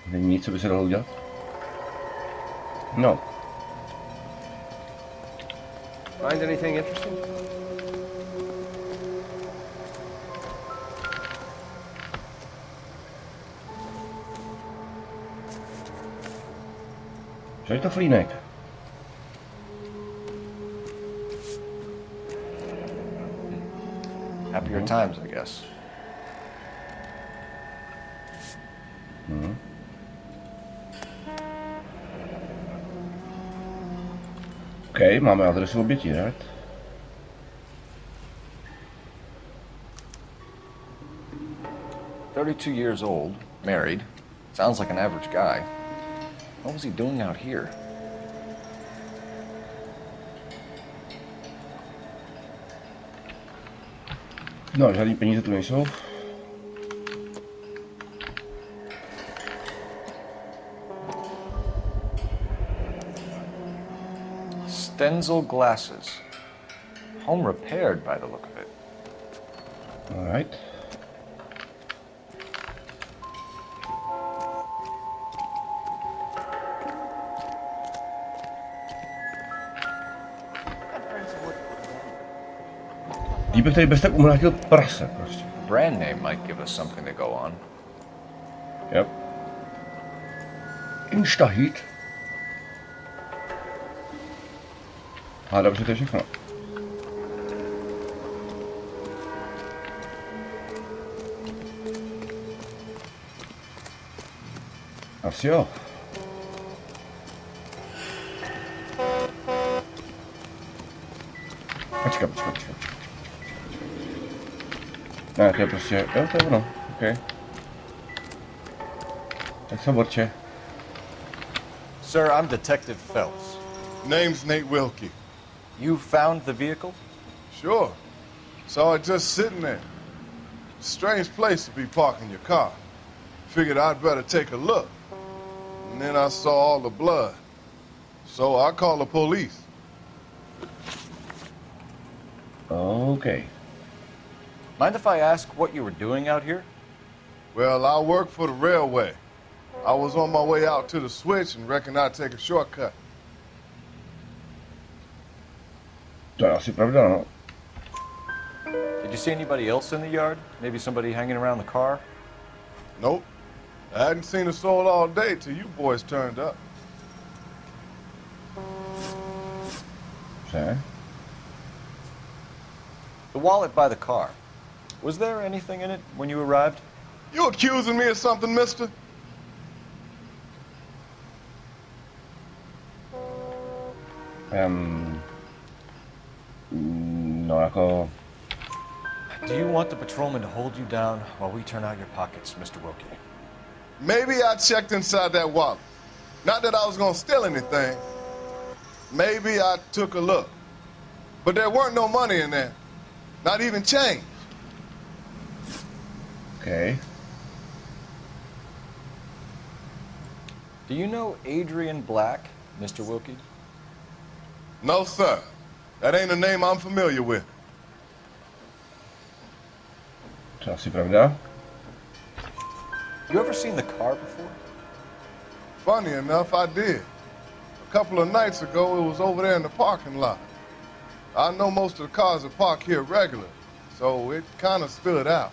Není nic, co by se dalo udělat? No. Find anything interesting? Co je to flínek? Happier times, I guess. OK, máme adresu obětí, right? "32 years old, married. Sounds like an average guy. What was he doing out here?" No, žádný peníze tu nejsou. Stenzel glasses. Home repaired by the look of it. All right. Týpek tady bez tak umlátil prase prostě. Brand name might give us something to go on. Yep. Instahit. A dobře, to je všechno. Asi jo. Počkej. Ne, to je prostě, jo, to je ono, OK. Tak se borče. Sir, I'm Detective Phelps. Name's Nate Wilkie. You found the vehicle? Sure. Saw it just sitting there. Strange place to be parking your car. Figured I'd better take a look. And then I saw all the blood. So I called the police. OK. Mind if I ask what you were doing out here? Well, I work for the railway. I was on my way out to the switch and reckoned I'd take a shortcut. To je asi pravda, no. Did you see anybody else in the yard? Maybe somebody hanging around the car? Nope. I hadn't seen a soul all day till you boys turned up. Dobře. The wallet by the car. Was there anything in it when you arrived? You accusing me of something, mister? No, jako... Do you want the patrolman to hold you down while we turn out your pockets, Mr. Wilkie? Maybe I checked inside that wallet. Not that I was gonna steal anything. Maybe I took a look. But there weren't no money in there. Not even change. OK. Do you know Adrian Black, Mr. Wilkie? No, sir. That ain't a name I'm familiar with. To je asi pravda. You ever seen the car before? Funny enough, I did. A couple of nights ago, it was over there in the parking lot. I know most of the cars are parked here regular, so it kind of stood out.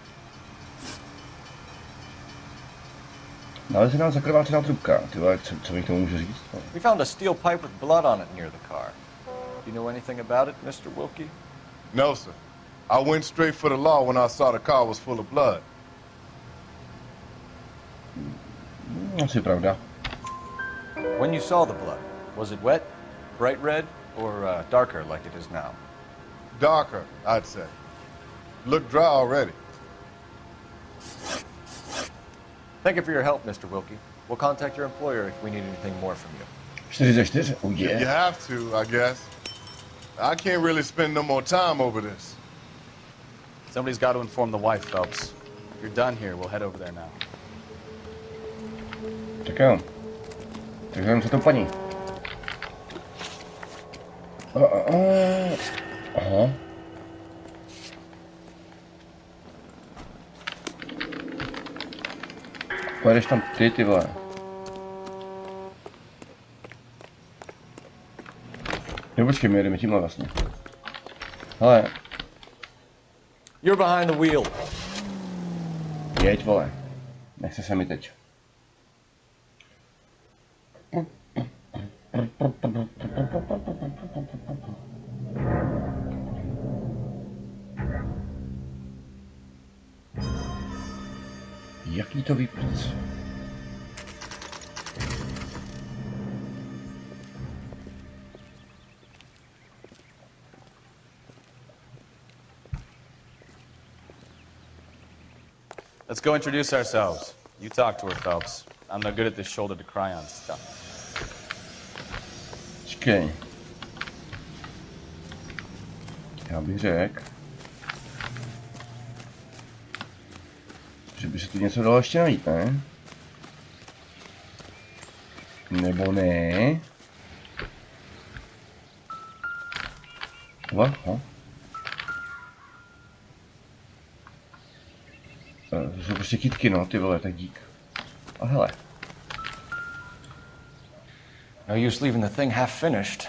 Dále se nám zakrvácená trubka. Ty vole, co mi k tomu můžu říct? We found a steel pipe with blood on it near the car. Do you know anything about it, Mr. Wilkie? No, sir. I went straight for the law when I saw the car was full of blood. Asi pravda. When you saw the blood, was it wet, bright red, or darker like it is now? Darker, I'd say. Looked dry already. Thank you for your help, Mr. Wilkie. We'll contact your employer if we need anything more from you. 44, oh yeah. You have to, I guess. I can't really spend no more time over this. Somebody's got to inform the wife, Phelps. If you're done here, we'll head over there now. Tak jo. Takže jenom se to paní. Aha. Pojedeš tam ty vole. Jo, počkej, my jedeme tímhle vlastně. Hele. You're behind the wheel. Jeď, vole. Nechce se mi teď. Jaký to výplc? Let's go introduce ourselves. You talk to her, Phelps. I'm no good at this shoulder to cry on stuff. Počkej. Já bych řekl, že by se tu něco dalo ještě najít, ne? Nebo ne? Aha. To jsou prostě kytky, no, ty vole, tak dík. A hele. No use leaving the thing half finished.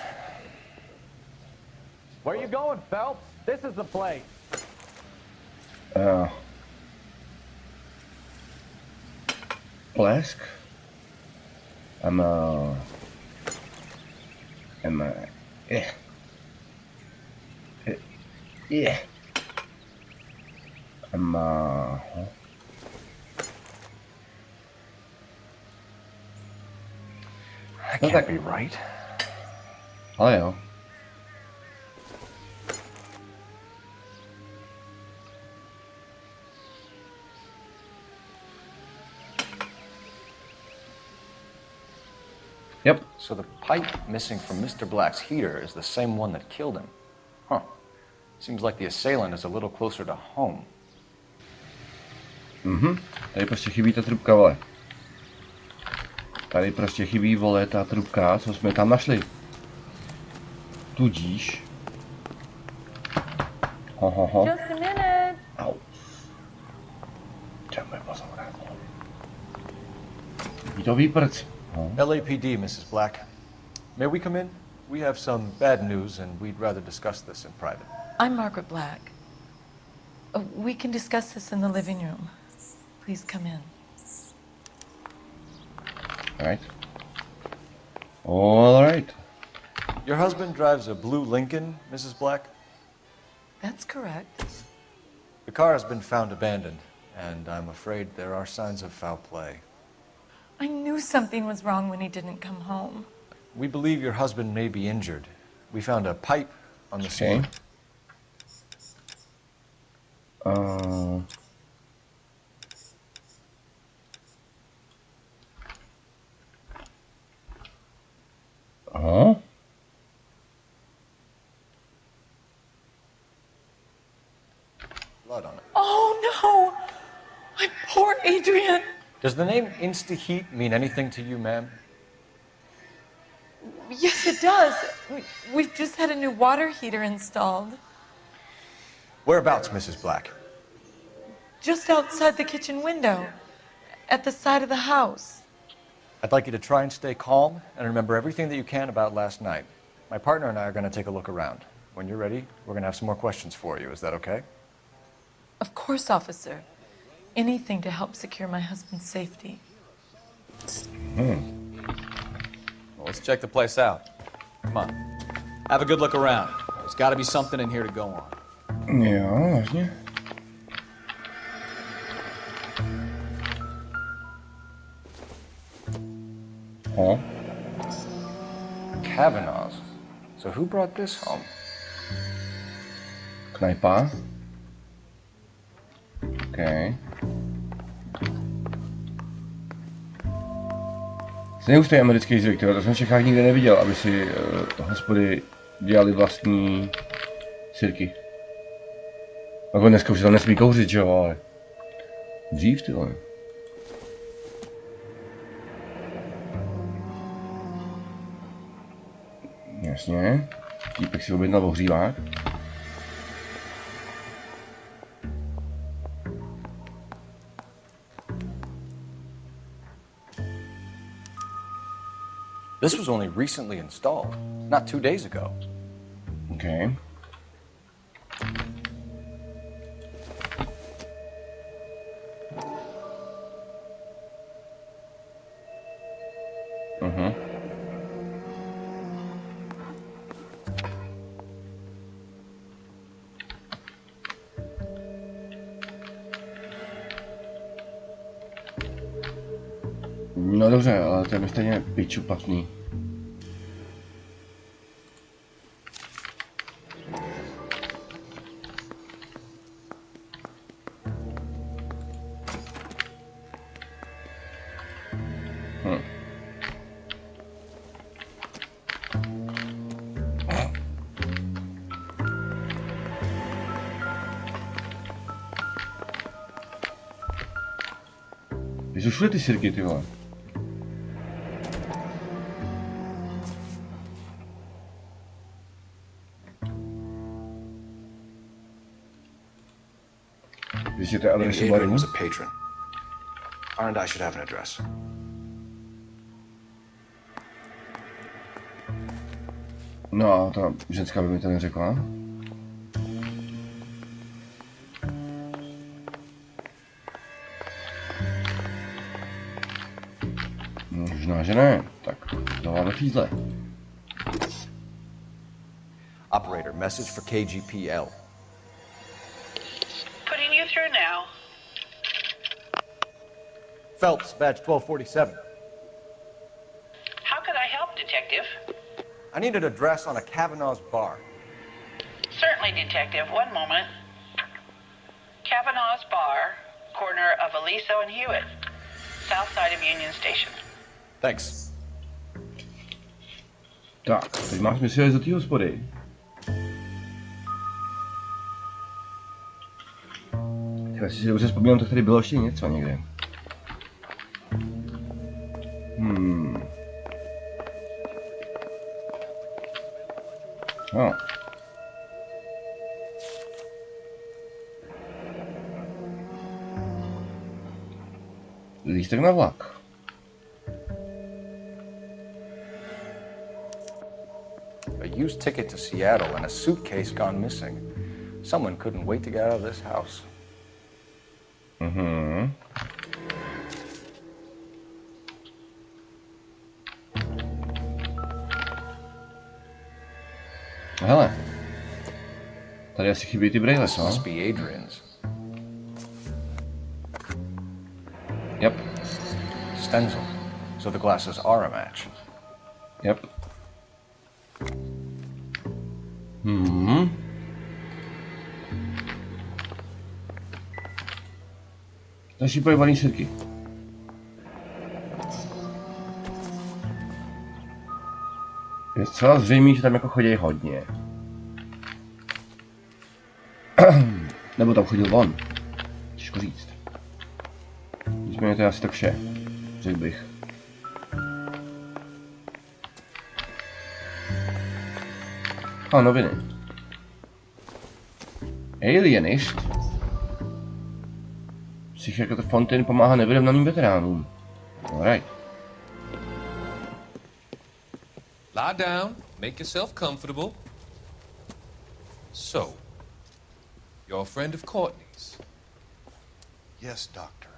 Where you going, Phelps? This is the place. Blesk. Yeah. That can't be right. Ale jo. Yep. So the pipe missing from Mr. Black's heater is the same one that killed him. Huh. Seems like the assailant is a little closer to home. Tady prostě chybí ta trubka, vole. Tady prostě chybí, vole, ta trubka, co jsme tam našli. Tudíž. Ho. Just a minute. Au. Čemu je pozorná? Jí to výprc. LAPD, Mrs. Black. May we come in? We have some bad news and we'd rather discuss this in private. I'm Margaret Black. We can discuss this in the living room. Please come in. All right. Your husband drives a blue Lincoln, Mrs. Black? That's correct. The car has been found abandoned, and I'm afraid there are signs of foul play. I knew something was wrong when he didn't come home. We believe your husband may be injured. We found a pipe on the scene. Blood on it. Oh no! My poor Adrian! Does the name Insta-Heat mean anything to you, ma'am? Yes, it does. We've just had a new water heater installed. Whereabouts, Mrs. Black? Just outside the kitchen window, at the side of the house. I'd like you to try and stay calm and remember everything that you can about last night. My partner and I are going to take a look around. When you're ready, we're going to have some more questions for you. Is that okay? Of course, officer. Anything to help secure my husband's safety. Well, let's check the place out. Come on. Have a good look around. There's got to be something in here to go on. Jo, vážně. Kavanaugh's. So who brought this home? Knajpa. Okay. Neústý americký zvyk, to jsem v Čechách nikdy neviděl, aby si hospody dělali vlastní sirky. Jako dneska už se tam nesmí kouřit, že jo, ale dřív, ty vole. Jasně, týpek si objednal ohřívák. This was only recently installed, not 2 days ago. Okay. No dobře, ale to je stejně pičupatný. Ty jsou všude ty sirky, ty vole. Maybe Adrian was a patron. R&I should have an address. No, ta ženská by mi to neřekla. Možná, že ne. Tak, to máme fízle. Operator, message for KGPL. Putting you through now. Phelps, badge 1247. How could I help, Detective? I need an address on a Kavanaugh's bar. Certainly, Detective. One moment. Kavanaugh's Bar, corner of Aliso and Hewitt, south side of Union Station. Thanks. Tak, teď máš smysl jít do té hospody. Jestli si dobře vzpomínám, tak tady bylo ještě něco někde. No. Lístek na vlak. A used ticket to Seattle and a suitcase gone missing. Someone couldn't wait to get out of this house. Hele. Tady asi chybí ty brejle, no? Must be Adrian's. Yep. Stencil. So the glasses are a match. Yep. Další pojebaný sirky. Je zcela zřejmý, že tam jako chodí hodně. Nebo tam chodil on. Těžko říct. Nicméně to je asi tak vše. Řekl bych. A noviny. Alienist. Psychiatr Fontaine pomáhá nevědomným veteránům. Alright. Lie down, make yourself comfortable. So, you're a friend of Courtney's? Yes, Doctor.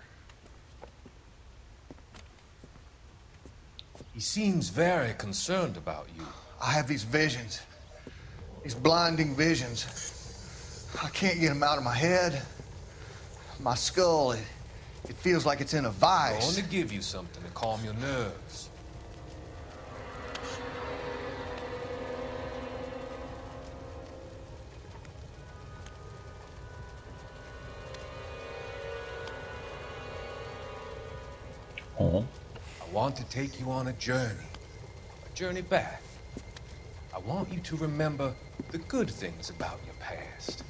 He seems very concerned about you. I have these visions. These blinding visions. I can't get them out of my head. My skull, it feels like it's in a vice. I want to give you something to calm your nerves. I want to take you on a journey back. I want you to remember the good things about your past,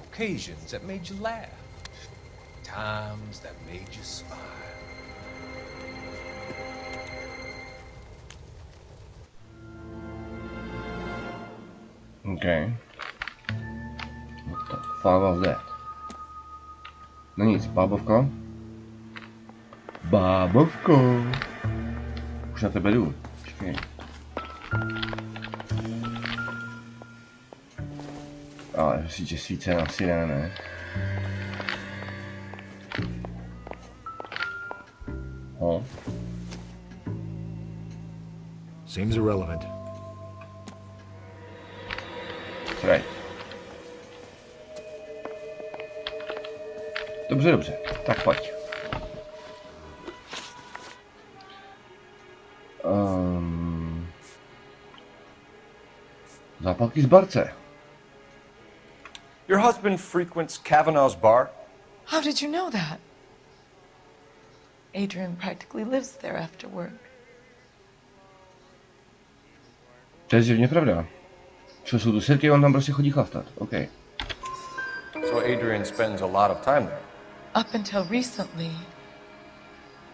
occasions that made you laugh, times that made you smile. Okay. What the fuck was that? No nic, bábovko. Bábovko. Už na tebe jdu. Počkej. Ale že svíce na siréne. Seems irrelevant. Right. Dobře, tak pojď. Zápalky z barce. Your husband frequents Kavanaugh's bar? How did you know that? Adrian practically lives there after work. To je zjevně pravda. Co jsou tu sirky, on tam prostě chodí chlastat. OK. So Adrian spends a lot of time there. Up until recently,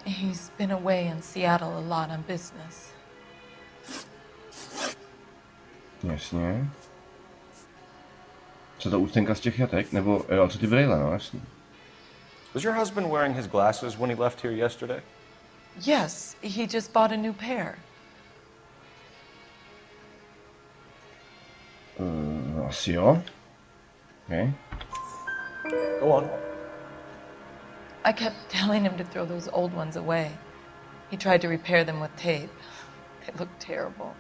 He's been away in Seattle a lot on business. Jasně. Co to ústenka z těch jatek? Nebo jo, co ty brejle, no jasně. Was your husband wearing his glasses when he left here yesterday? Yes, he just bought a new pair. Asi jo. Okay. Go on. I kept telling him to throw those old ones away. He tried to repair them with tape. They looked terrible.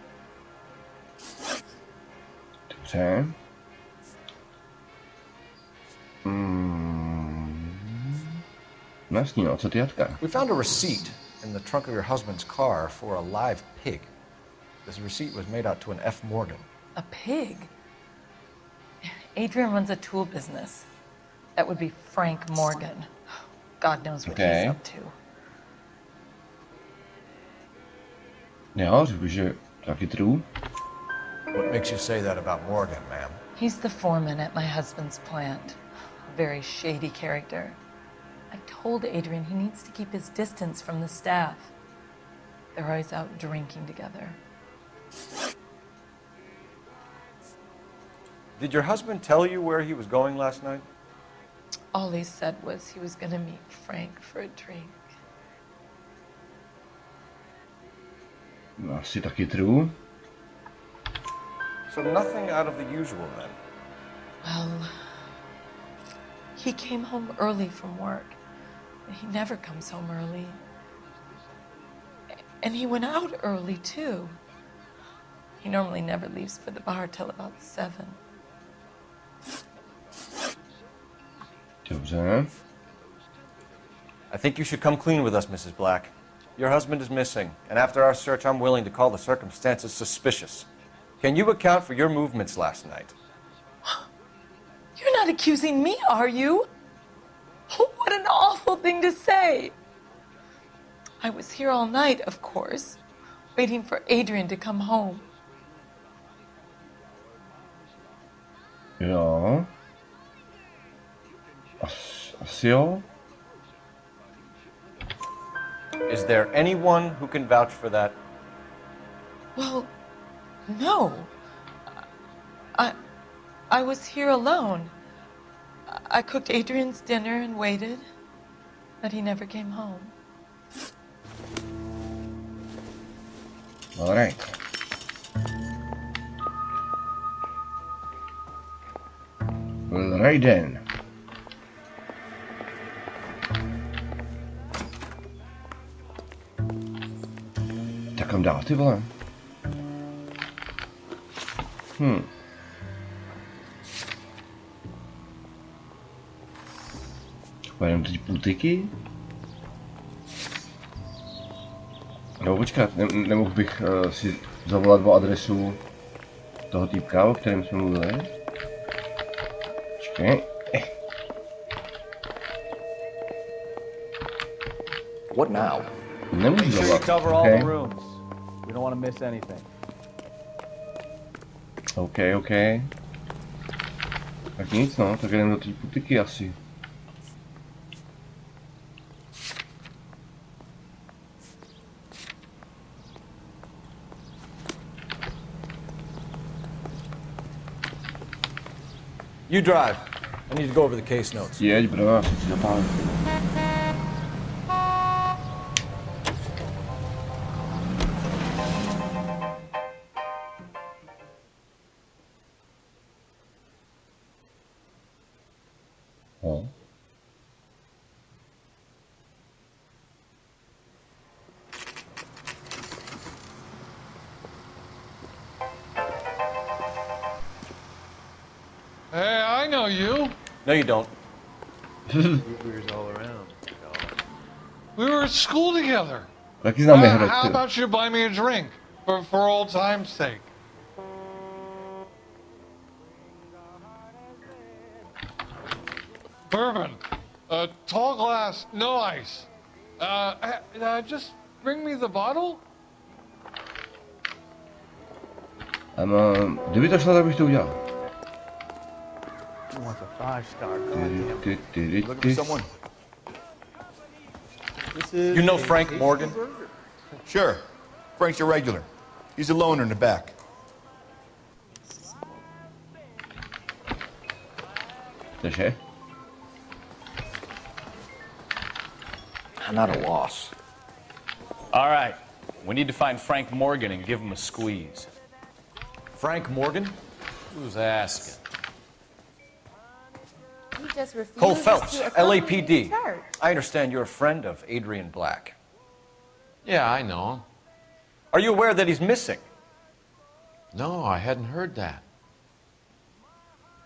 Dobře. No jasný, no, co ty jatka? We found a receipt in the trunk of your husband's car for a live pig. This receipt was made out to an F. Morgan. A pig? Adrian runs a tool business. That would be Frank Morgan. God knows what he's up to. Jo, řekl bych, že taky true. What makes you say that about Morgan, ma'am? He's the foreman at my husband's plant. A very shady character. I've told Adrian he needs to keep his distance from the staff. They're always out drinking together. Did your husband tell you where he was going last night? All he said was he was gonna meet Frank for a drink. No, asi taky true. So nothing out of the usual then? Well, he came home early from work. He never comes home early. And he went out early, too. He normally never leaves for the bar till about 7. Dobře. I think you should come clean with us, Mrs. Black. Your husband is missing, and after our search, I'm willing to call the circumstances suspicious. Can you account for your movements last night? You're not accusing me, are you? What an awful thing to say. I was here all night, of course, waiting for Adrian to come home. Jo. Asi jo. Is there anyone who can vouch for that? Well, no. I was here alone. I cooked Adrian's dinner and waited, but he never came home. All right. Well, right then. Tak kam dál, ty vole? Pojedeme teď půltyky? No počkat, nemohl bych si zavolat o adresu toho týpka, o kterém jsme mluvili? Počkej. What now? Nemůžu zavolat, Okay. We don't want to miss anything. OK. Tak nic no, tak jdem do té půltyky asi. You drive. I need to go over the case notes. Jeď, bro, já si zapálím. Hey, I know you. No, you don't. Rooters all around. We were at school together. Taky známe How hrot. about you buy me a drink for old time's sake? Bourbon, tall glass, no ice. Just bring me the bottle. Kdyby to šlo, tak bych to udělal. He wants a 5-star. Looking for someone? You You know Frank Morgan? Sure. Frank's a regular. He's a loner in the back. Cože? I'm at a loss. All right. We need to find Frank Morgan and give him a squeeze. Frank Morgan? Who's asking? He just refuses Cole Phelps, to accompany LAPD. me to church. I understand you're a friend of Adrian Black. Yeah, I know him. Are you aware that he's missing? No, I hadn't heard that.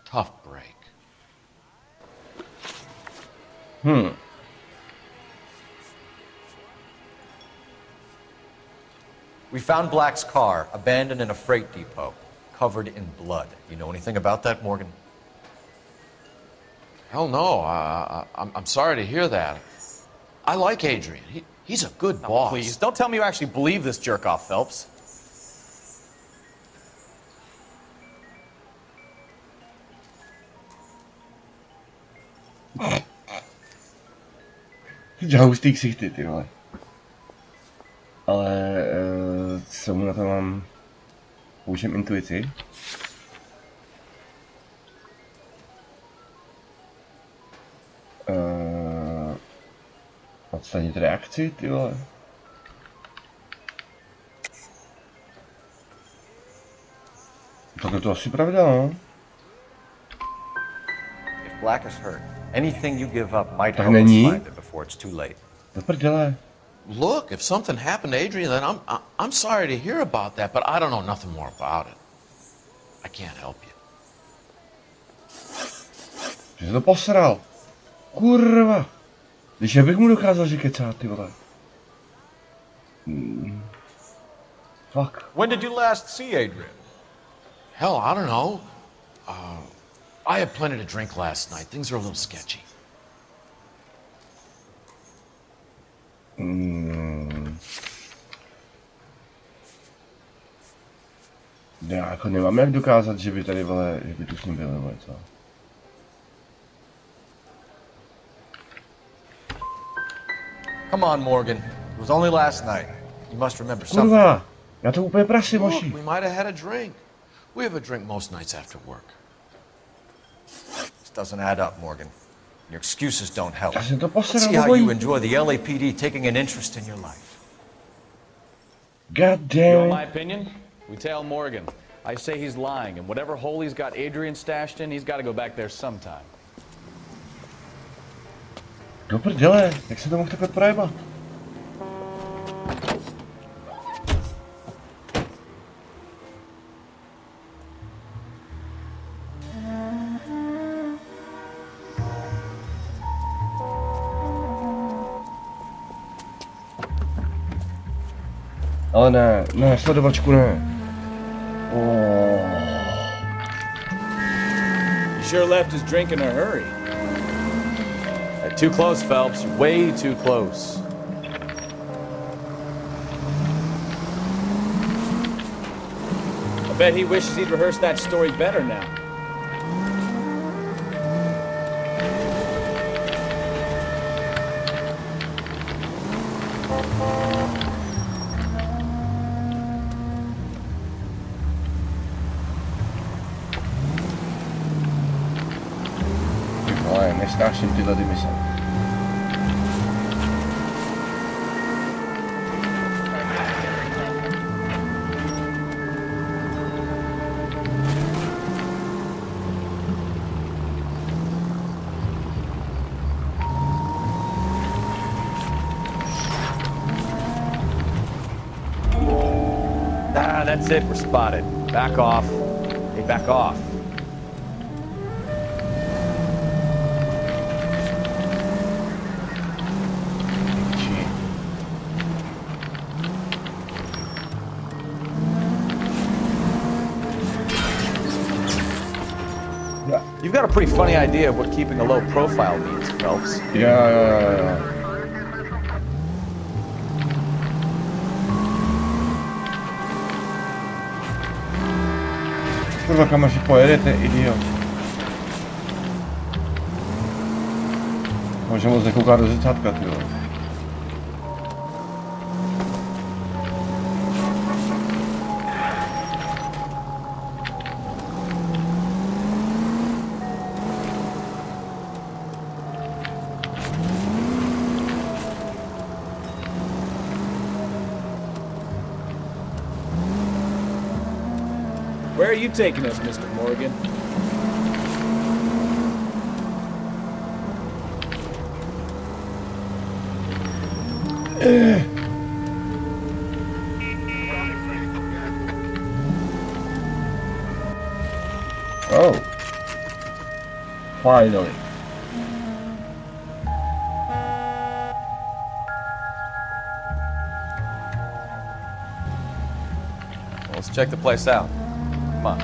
Tough break. We found Black's car abandoned in a freight depot, covered in blood. You know anything about that, Morgan? Hell no. I'm sorry to hear that. I like Adrian. He's a good boss. Please, don't tell me you actually believe this jerk-off, Phelps. Dělá hustý ksichty, ty vole. Ale co mu na to mám? Použijem intuici. Odstranit reakci, ty vole. Tak je to asi pravda, no. If Black is hurt, anything you give up might Tak help us není. find it before it's too late. Do prdele. Look, if something happened to Adrian, then I'm sorry to hear about that, but I don't know nothing more about it. I can't help you. Že jsi to posral. Kurva. Když já bych mu dokázal, že kecá, ty vole. Fuck. When did you last see Adrian? Hell, I don't know. I had plenty to drink last night. Things are a little sketchy. Já jako nemám jak dokázat, že by tady, vole, že by tu s ním byl, nebo něco. Come on, Morgan. It was only last night. You must remember something. Kurva, já to úplně prasím, Look, moši. we might have had a drink. We have a drink most nights after work. This doesn't add up, Morgan. Your excuses don't help. Já jsem to Let's posral, see how obojí. you enjoy the LAPD taking an interest in your life. God You damn. want my opinion? We tail Morgan. I say he's lying, and whatever hole he's got Adrian stashed in, he's got to go back there sometime. Do prdele, jak se to mohl takhle projebat? Ale ne, sledovačku ne. He sure left his drink in a hurry. Too close, Phelps. Way too close. I bet he wishes he'd rehearsed that story better now. Ale nesnáším tyhle mise. Ah, that's it. We're spotted. Back off. Hey, back off. You've got a pretty funny idea of what keeping a low profile means, Phelps. Yeah. Kurva, kam až pojedete, idiot. Možná moc nekouká do zrcátka, ty vole. Where are you taking us, Mr. Morgan? Oh. Finally. Let's check the place out. Come on.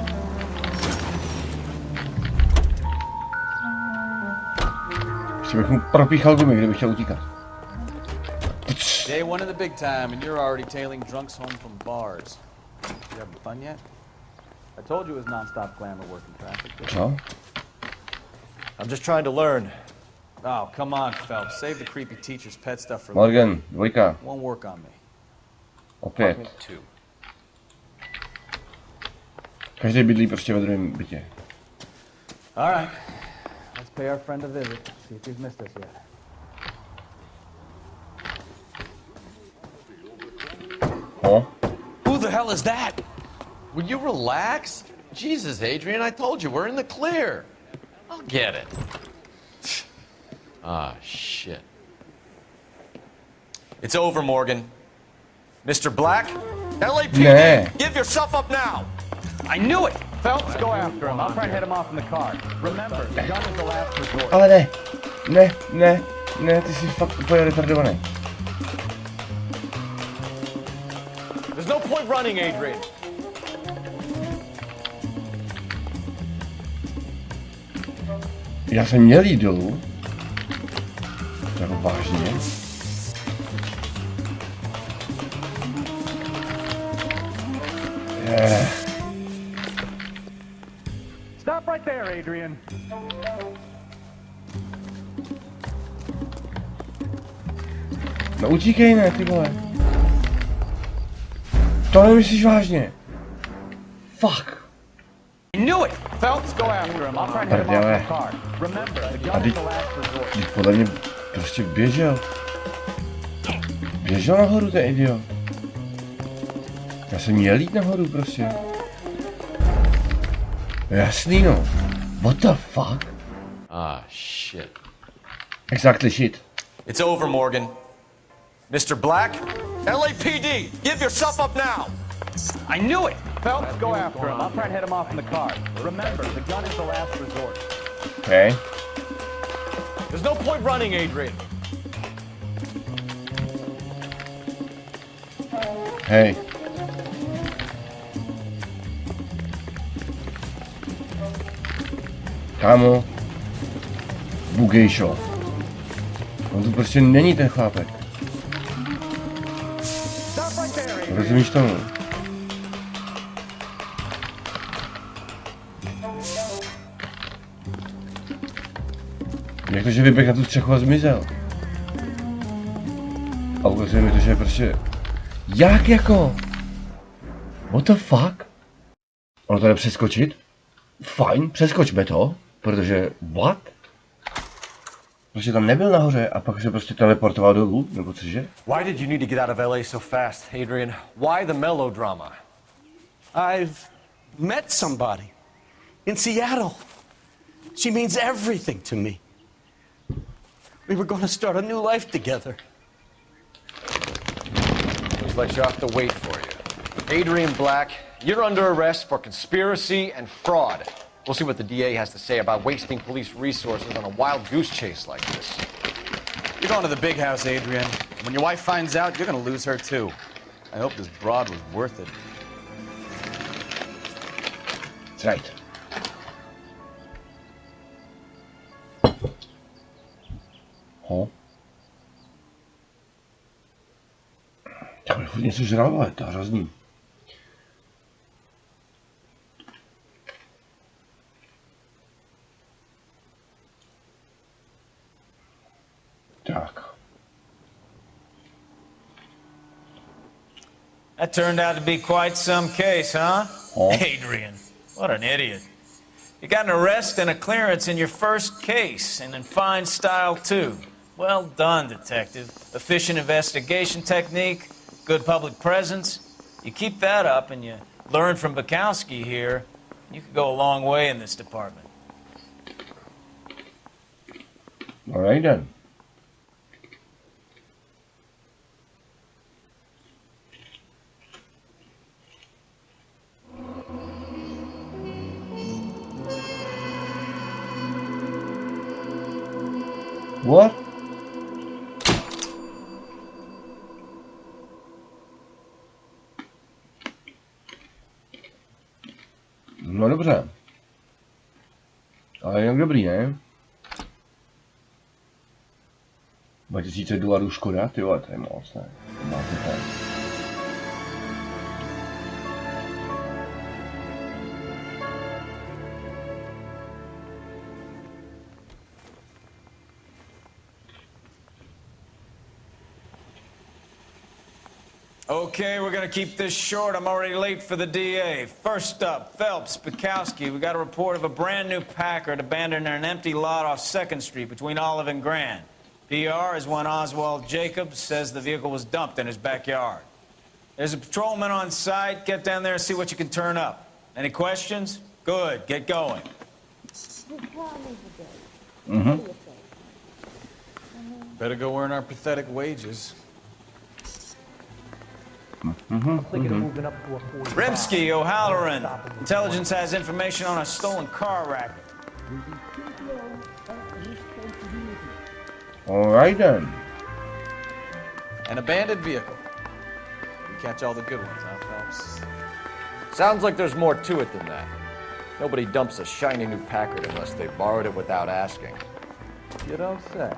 Ještě bych mu propíchal gumy, kdybych chtěl utíkat. Day one of the big time, and you're already tailing drunks home from bars. You having fun yet? I told you it was non-stop glamour work in traffic. Co? I'm just trying to learn. Oh, come on, Phelps. Save the creepy teacher's pet stuff for Morgan, later. dvojka. Won't work on me. Opět. Každý bydlí prostě ve druhém bytě. All right. Let's pay our friend a visit. See if he's missed us yet. Oh. Who the hell is that? Will you relax? Jesus, Adrian, I told you, we're in the clear. I'll get it. Ah, shit. It's over, Morgan. Mr. Black? LAPD, Nee. give yourself up now! I knew it! Phelps, go after him. I'll try and head him off in the car. Remember, the gun is the last resort. Ale ne. Ne, ne, ne, ty jsi fakt úplně retardovaný. There's no point running, Adrian. Já jsem měl jít dolů. Jako vážně. Stop right there, Adrian. No utíkej, ne, ty vole. To nemyslíš vážně. Fuck. I knew it! Phelps, go after him. I'll try and head him off in the car. Remember, the gun is the last resort. Teď podle mě prostě běžel. Běžel nahoru ten idiot. Já jsem měl jít nahoru prostě. Jasný no. What the fuck? Ah, shit. Exactly shit. It's over, Morgan. Mr. Black? LAPD, give yourself up now! I knew it! Phelps, go after him. I'll try and head him off in the car. Remember, the gun is the last resort. Okay. There's no point running, Adrian. Hej. Kámo. Bugejšo. On tu prostě není ten chlápek. Rozumíš tomu? Jak to, že vyběh na tu střechu a zmizel? A ukazuje mi to, že je prostě... Jak jako? What the fuck? Ono to jde přeskočit? Fajn, přeskočme to, protože... What? Prostě tam nebyl nahoře a pak se prostě teleportoval dolů, nebo cože? Why did you need to get out of LA so fast, Adrian? Why the melodrama? I've met somebody in Seattle. She means everything to me. We were going to start a new life together. Looks like she'll have to wait for you. Adrian Black, you're under arrest for conspiracy and fraud. We'll see what the DA has to say about wasting police resources on a wild goose chase like this. You're going to the big house, Adrian. When your wife finds out, you're going to lose her too. I hope this broad was worth it. That's right. Ho. Já bych furt něco žral, ale to je hrozný. Tak. That turned out to be quite some case, huh? Oh. Adrian, what an idiot. You got an arrest and a clearance in your first case, and in fine style, too. Well done, detective. Efficient investigation technique, good public presence. You keep that up and you learn from Bukowski here, You could go a long way in this department. All right then. What? No dobře. Ale jinak dobrý, ne? 2000 dolarů škoda, ty vole, to je moc, ne? Okay, we're gonna keep this short. I'm already late for the DA. First up, Phelps, Bukowski. We got a report of a brand new Packard abandoned in an empty lot off 2nd Street between Olive and Grand. PR is one Oswald Jacobs says the vehicle was dumped in his backyard. There's a patrolman on site. Get down there and see what you can turn up. Any questions? Good, get going. Better go earn our pathetic wages. Rimsky, O'Halloran. Intelligence has information on a stolen car racket. Alright then. An abandoned vehicle. We catch all the good ones, huh, Phelps? Sounds like there's more to it than that. Nobody dumps a shiny new Packard unless they borrowed it without asking. You don't say.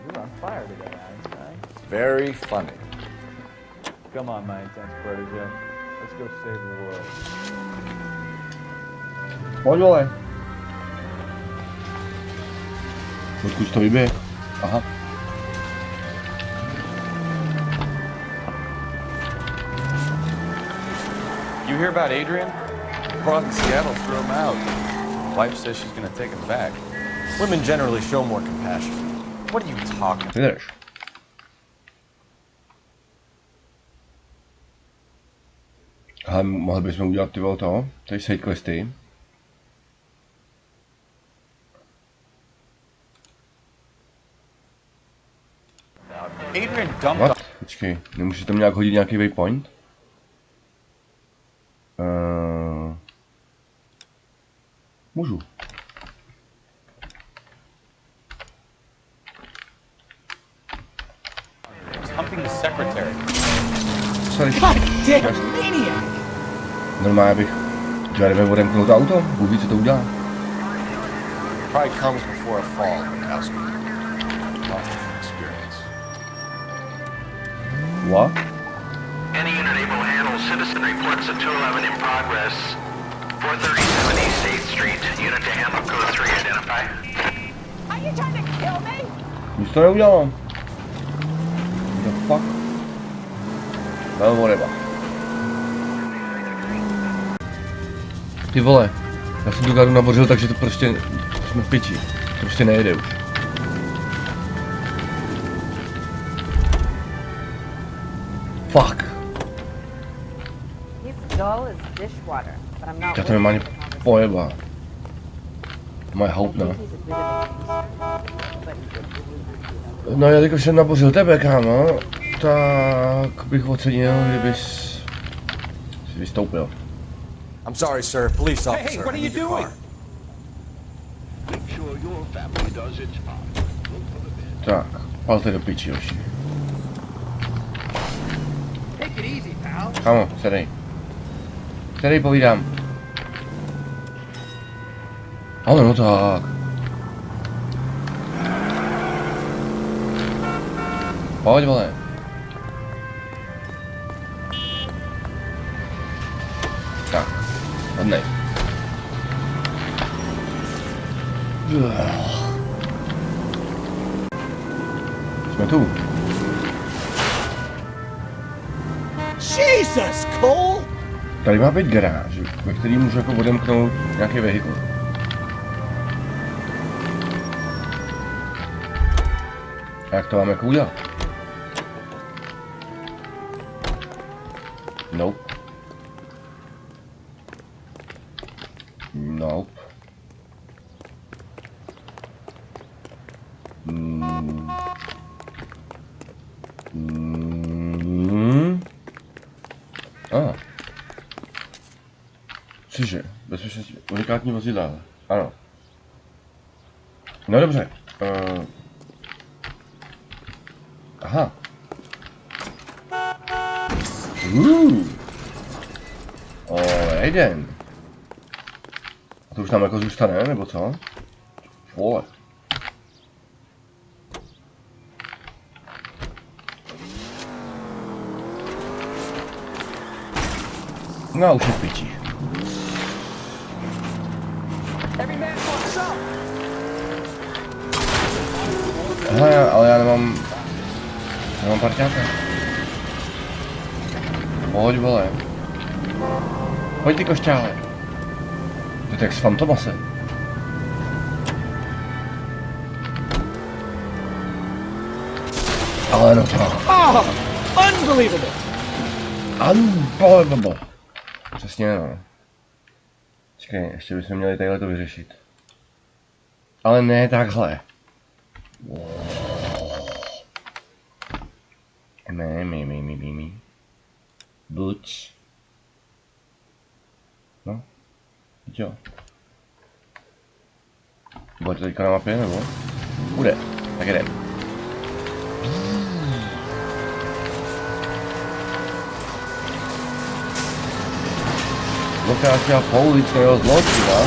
You're on fire today, Einstein. It's very funny. Come on, my intense protege. Let's go save the world. Pojď vole. Odkud to vyběh? Aha. You hear about Adrian? Brought in Seattle, threw him out. Wife says she's gonna take him back. Women generally show more compassion. What are you talking about? Ale mohli bychom udělat ty to, tady side questy. Adrian dumped. What? Počkej, nemůžeš tam nějak hodit nějaký waypoint? Můžu. Humping the secretary. Normálně bych Jeremy odemknout auto, Bůh ví, co to udělá. Pride comes before a fall, Bukowski. Lots of experience. What? Any unit able to handle citizen reports of 211 in progress. 437 East 8th Street. Unit to handle code 3 identify. Are you trying to kill me? Nic to neudělám. What the fuck? Well, whatever. Ty vole, já jsem tu gáru navořil, takže to prostě jsme v piči. To prostě nejede už. Fuck. Já to normálně pojeba. Moje houpna. No já když jsem nabořil tebe, kámo, tak bych ocenil, kdybys si vystoupil. I'm sorry, sir. Police officer. Hey, what are you doing? Make sure your family does its part. Tak, palte do piči, hoši. Take it easy, pal. Kámo, sedej. Sedej, povídám. Ale no tak. Pojď, vole. Tak, hodnej. Jsme tu. Jesus, Cole! Tady má být garáž, ve který můžu jako odemknout nějaký vehikl. A jak to mám jako udělat? Nope. Nope. Cože? Bezpečnostní unikátní vozidla. Ano. No dobře. Aha. Jeden. A to už tam jako zůstane, nebo co? Vole. No už je v piči. Aha, ale já nemám parťáka. Pojď, vole. Pojď ty košťále. To je jak z Fantomase. Ale no to. Unbelievable! Unbelievable. Přesně no. Čekaj, ještě bychom měli tadyhle to vyřešit. Ale ne takhle. Buď. No. Jo. Bude to teďka na mapě, nebo? Bude. Tak jdem. Lokácia pouličného zločina.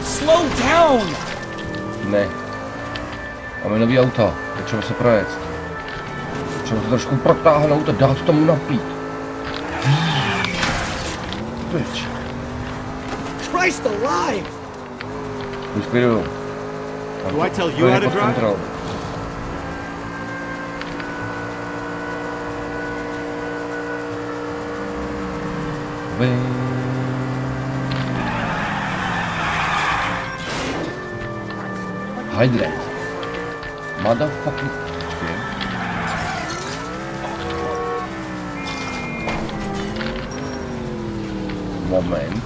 Slow down! Ne. Máme nový auto, potřeba se projet. Potřeba to trošku protáhnout a dát tomu napít. Bitch. Christ alive! Už klidu. Do I tell you how to drive? Hydrate. Motherfucking. Moment.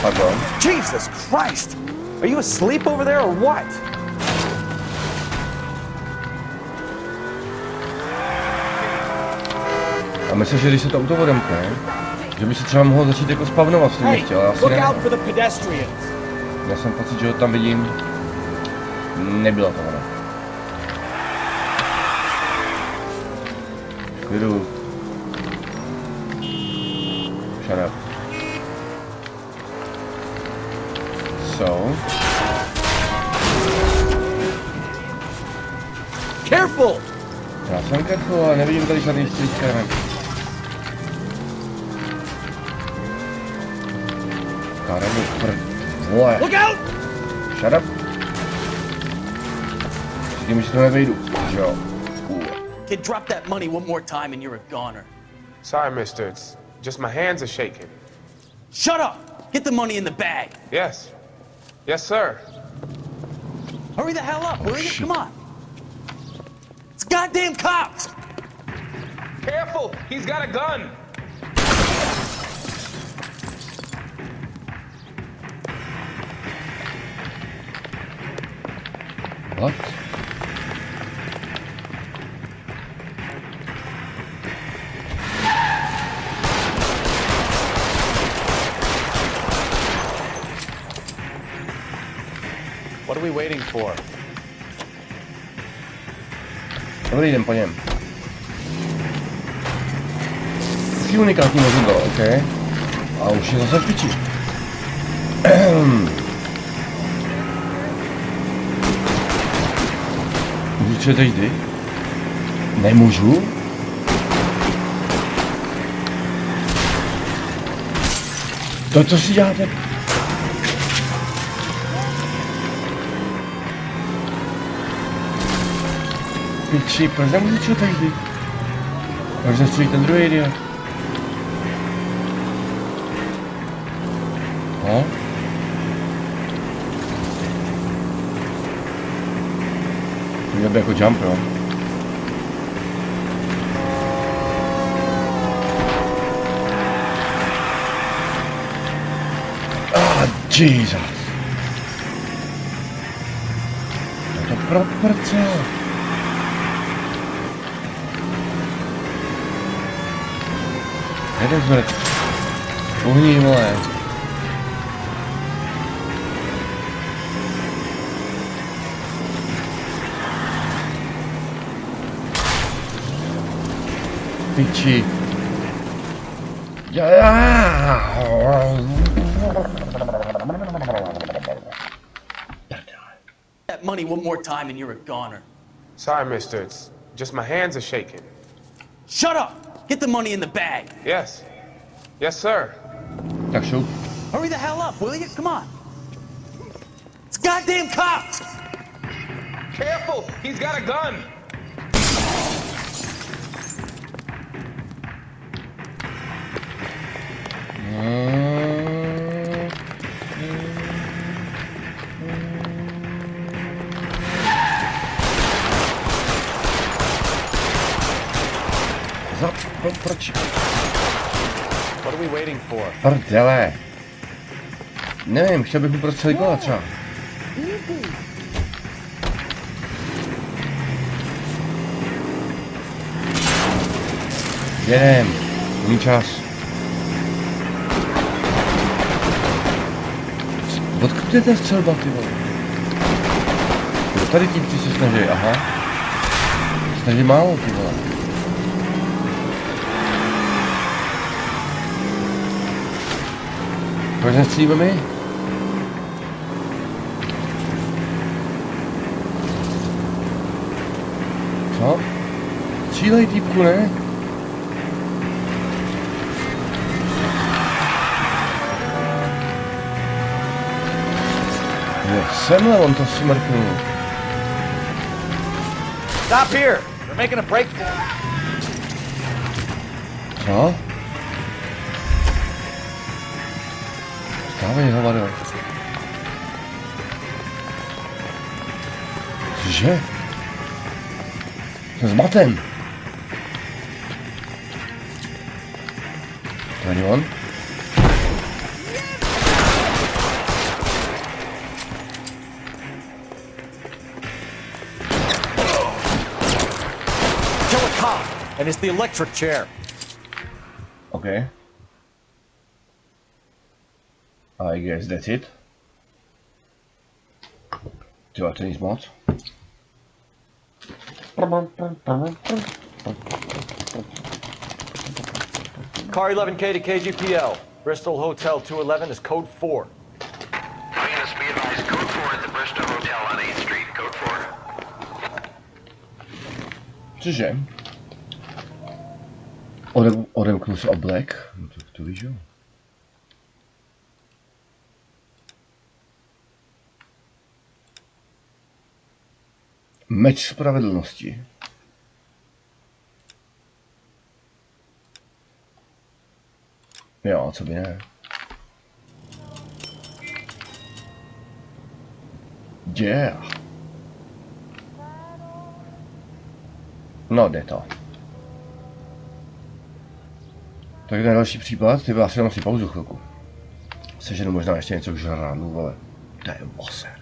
Pardon. Jesus Christ! Are you asleep over there or what? A myslím, že když se to auto odemkne, že by se třeba mohlo začít jako spavnovat v tom městě, ale asi ne. Já jsem pocit, že ho tam vidím. Nebylo to ono. Klidu. Shut up. So. Careful! Já jsem careful, ale nevidím tady žádný stříčka. Karabu prd. Vole. Look out! Shut up. Říkám, že to nevejdu. Jo. Kid, drop that money one more time and you're a goner. Sorry, mister. It's just my hands are shaking. Shut up! Get the money in the bag. Yes. Yes, sir. Hurry the hell up, will you? Come on. It's goddamn cops! Careful! He's got a gun! What? What are we waiting for? Dobrý, jdem po něm. Taky unikátní vozidlo, OK. A už je zase v piči. Můžu třeba jdi? Nemůžu? To, co si děláte? Piči, proč nemůžu čo tady? Proč nestojí ten druhý idiot? No? To by jako jump, jo? Jesus. To pro prce. Jeden zvrť. Uhní, vole. Piči. That money one more time and you're a goner. Sorry, mister. It's just my hands are shaking. Shut up! Get the money in the bag. Yes. Yes, sir. Tak šup. Hurry the hell up, will you? Come on. It's goddamn cops! Careful! He's got a gun! Proč? What are we waiting for? Prdele. Nevím, chtěl bych mu prostřelit gola třeba. Jedem. Není čas. Odkud je ta střelba, ty vole? Tady tím se snaží, aha. Snaží málo, ty vole. Proč nestřílíme my? Co? Střílej, týpku, ne? Jo, semhle on to smrknul. Stop here! They're making a break for it. Co? Stávej, hovado. Cože? Jsem zmaten. To není on? Kill a cop, and it's the electric chair. Okay. I guess that's it. Tyhle, to nic moc. Car 11K to KGPL. Bristol Hotel 211 is code 4. Yes, be advised, code 4 at the Bristol Hotel on 8th Street, code 4. Cože? Odemknul se oblek? No to víš, jo. Meč spravedlnosti. Jo, co by ne. Yeah. No, jde to. Tak na další případ, ty asi jenom si pauzu chvilku. Seženu možná ještě něco k žrádlu, ale to je bose.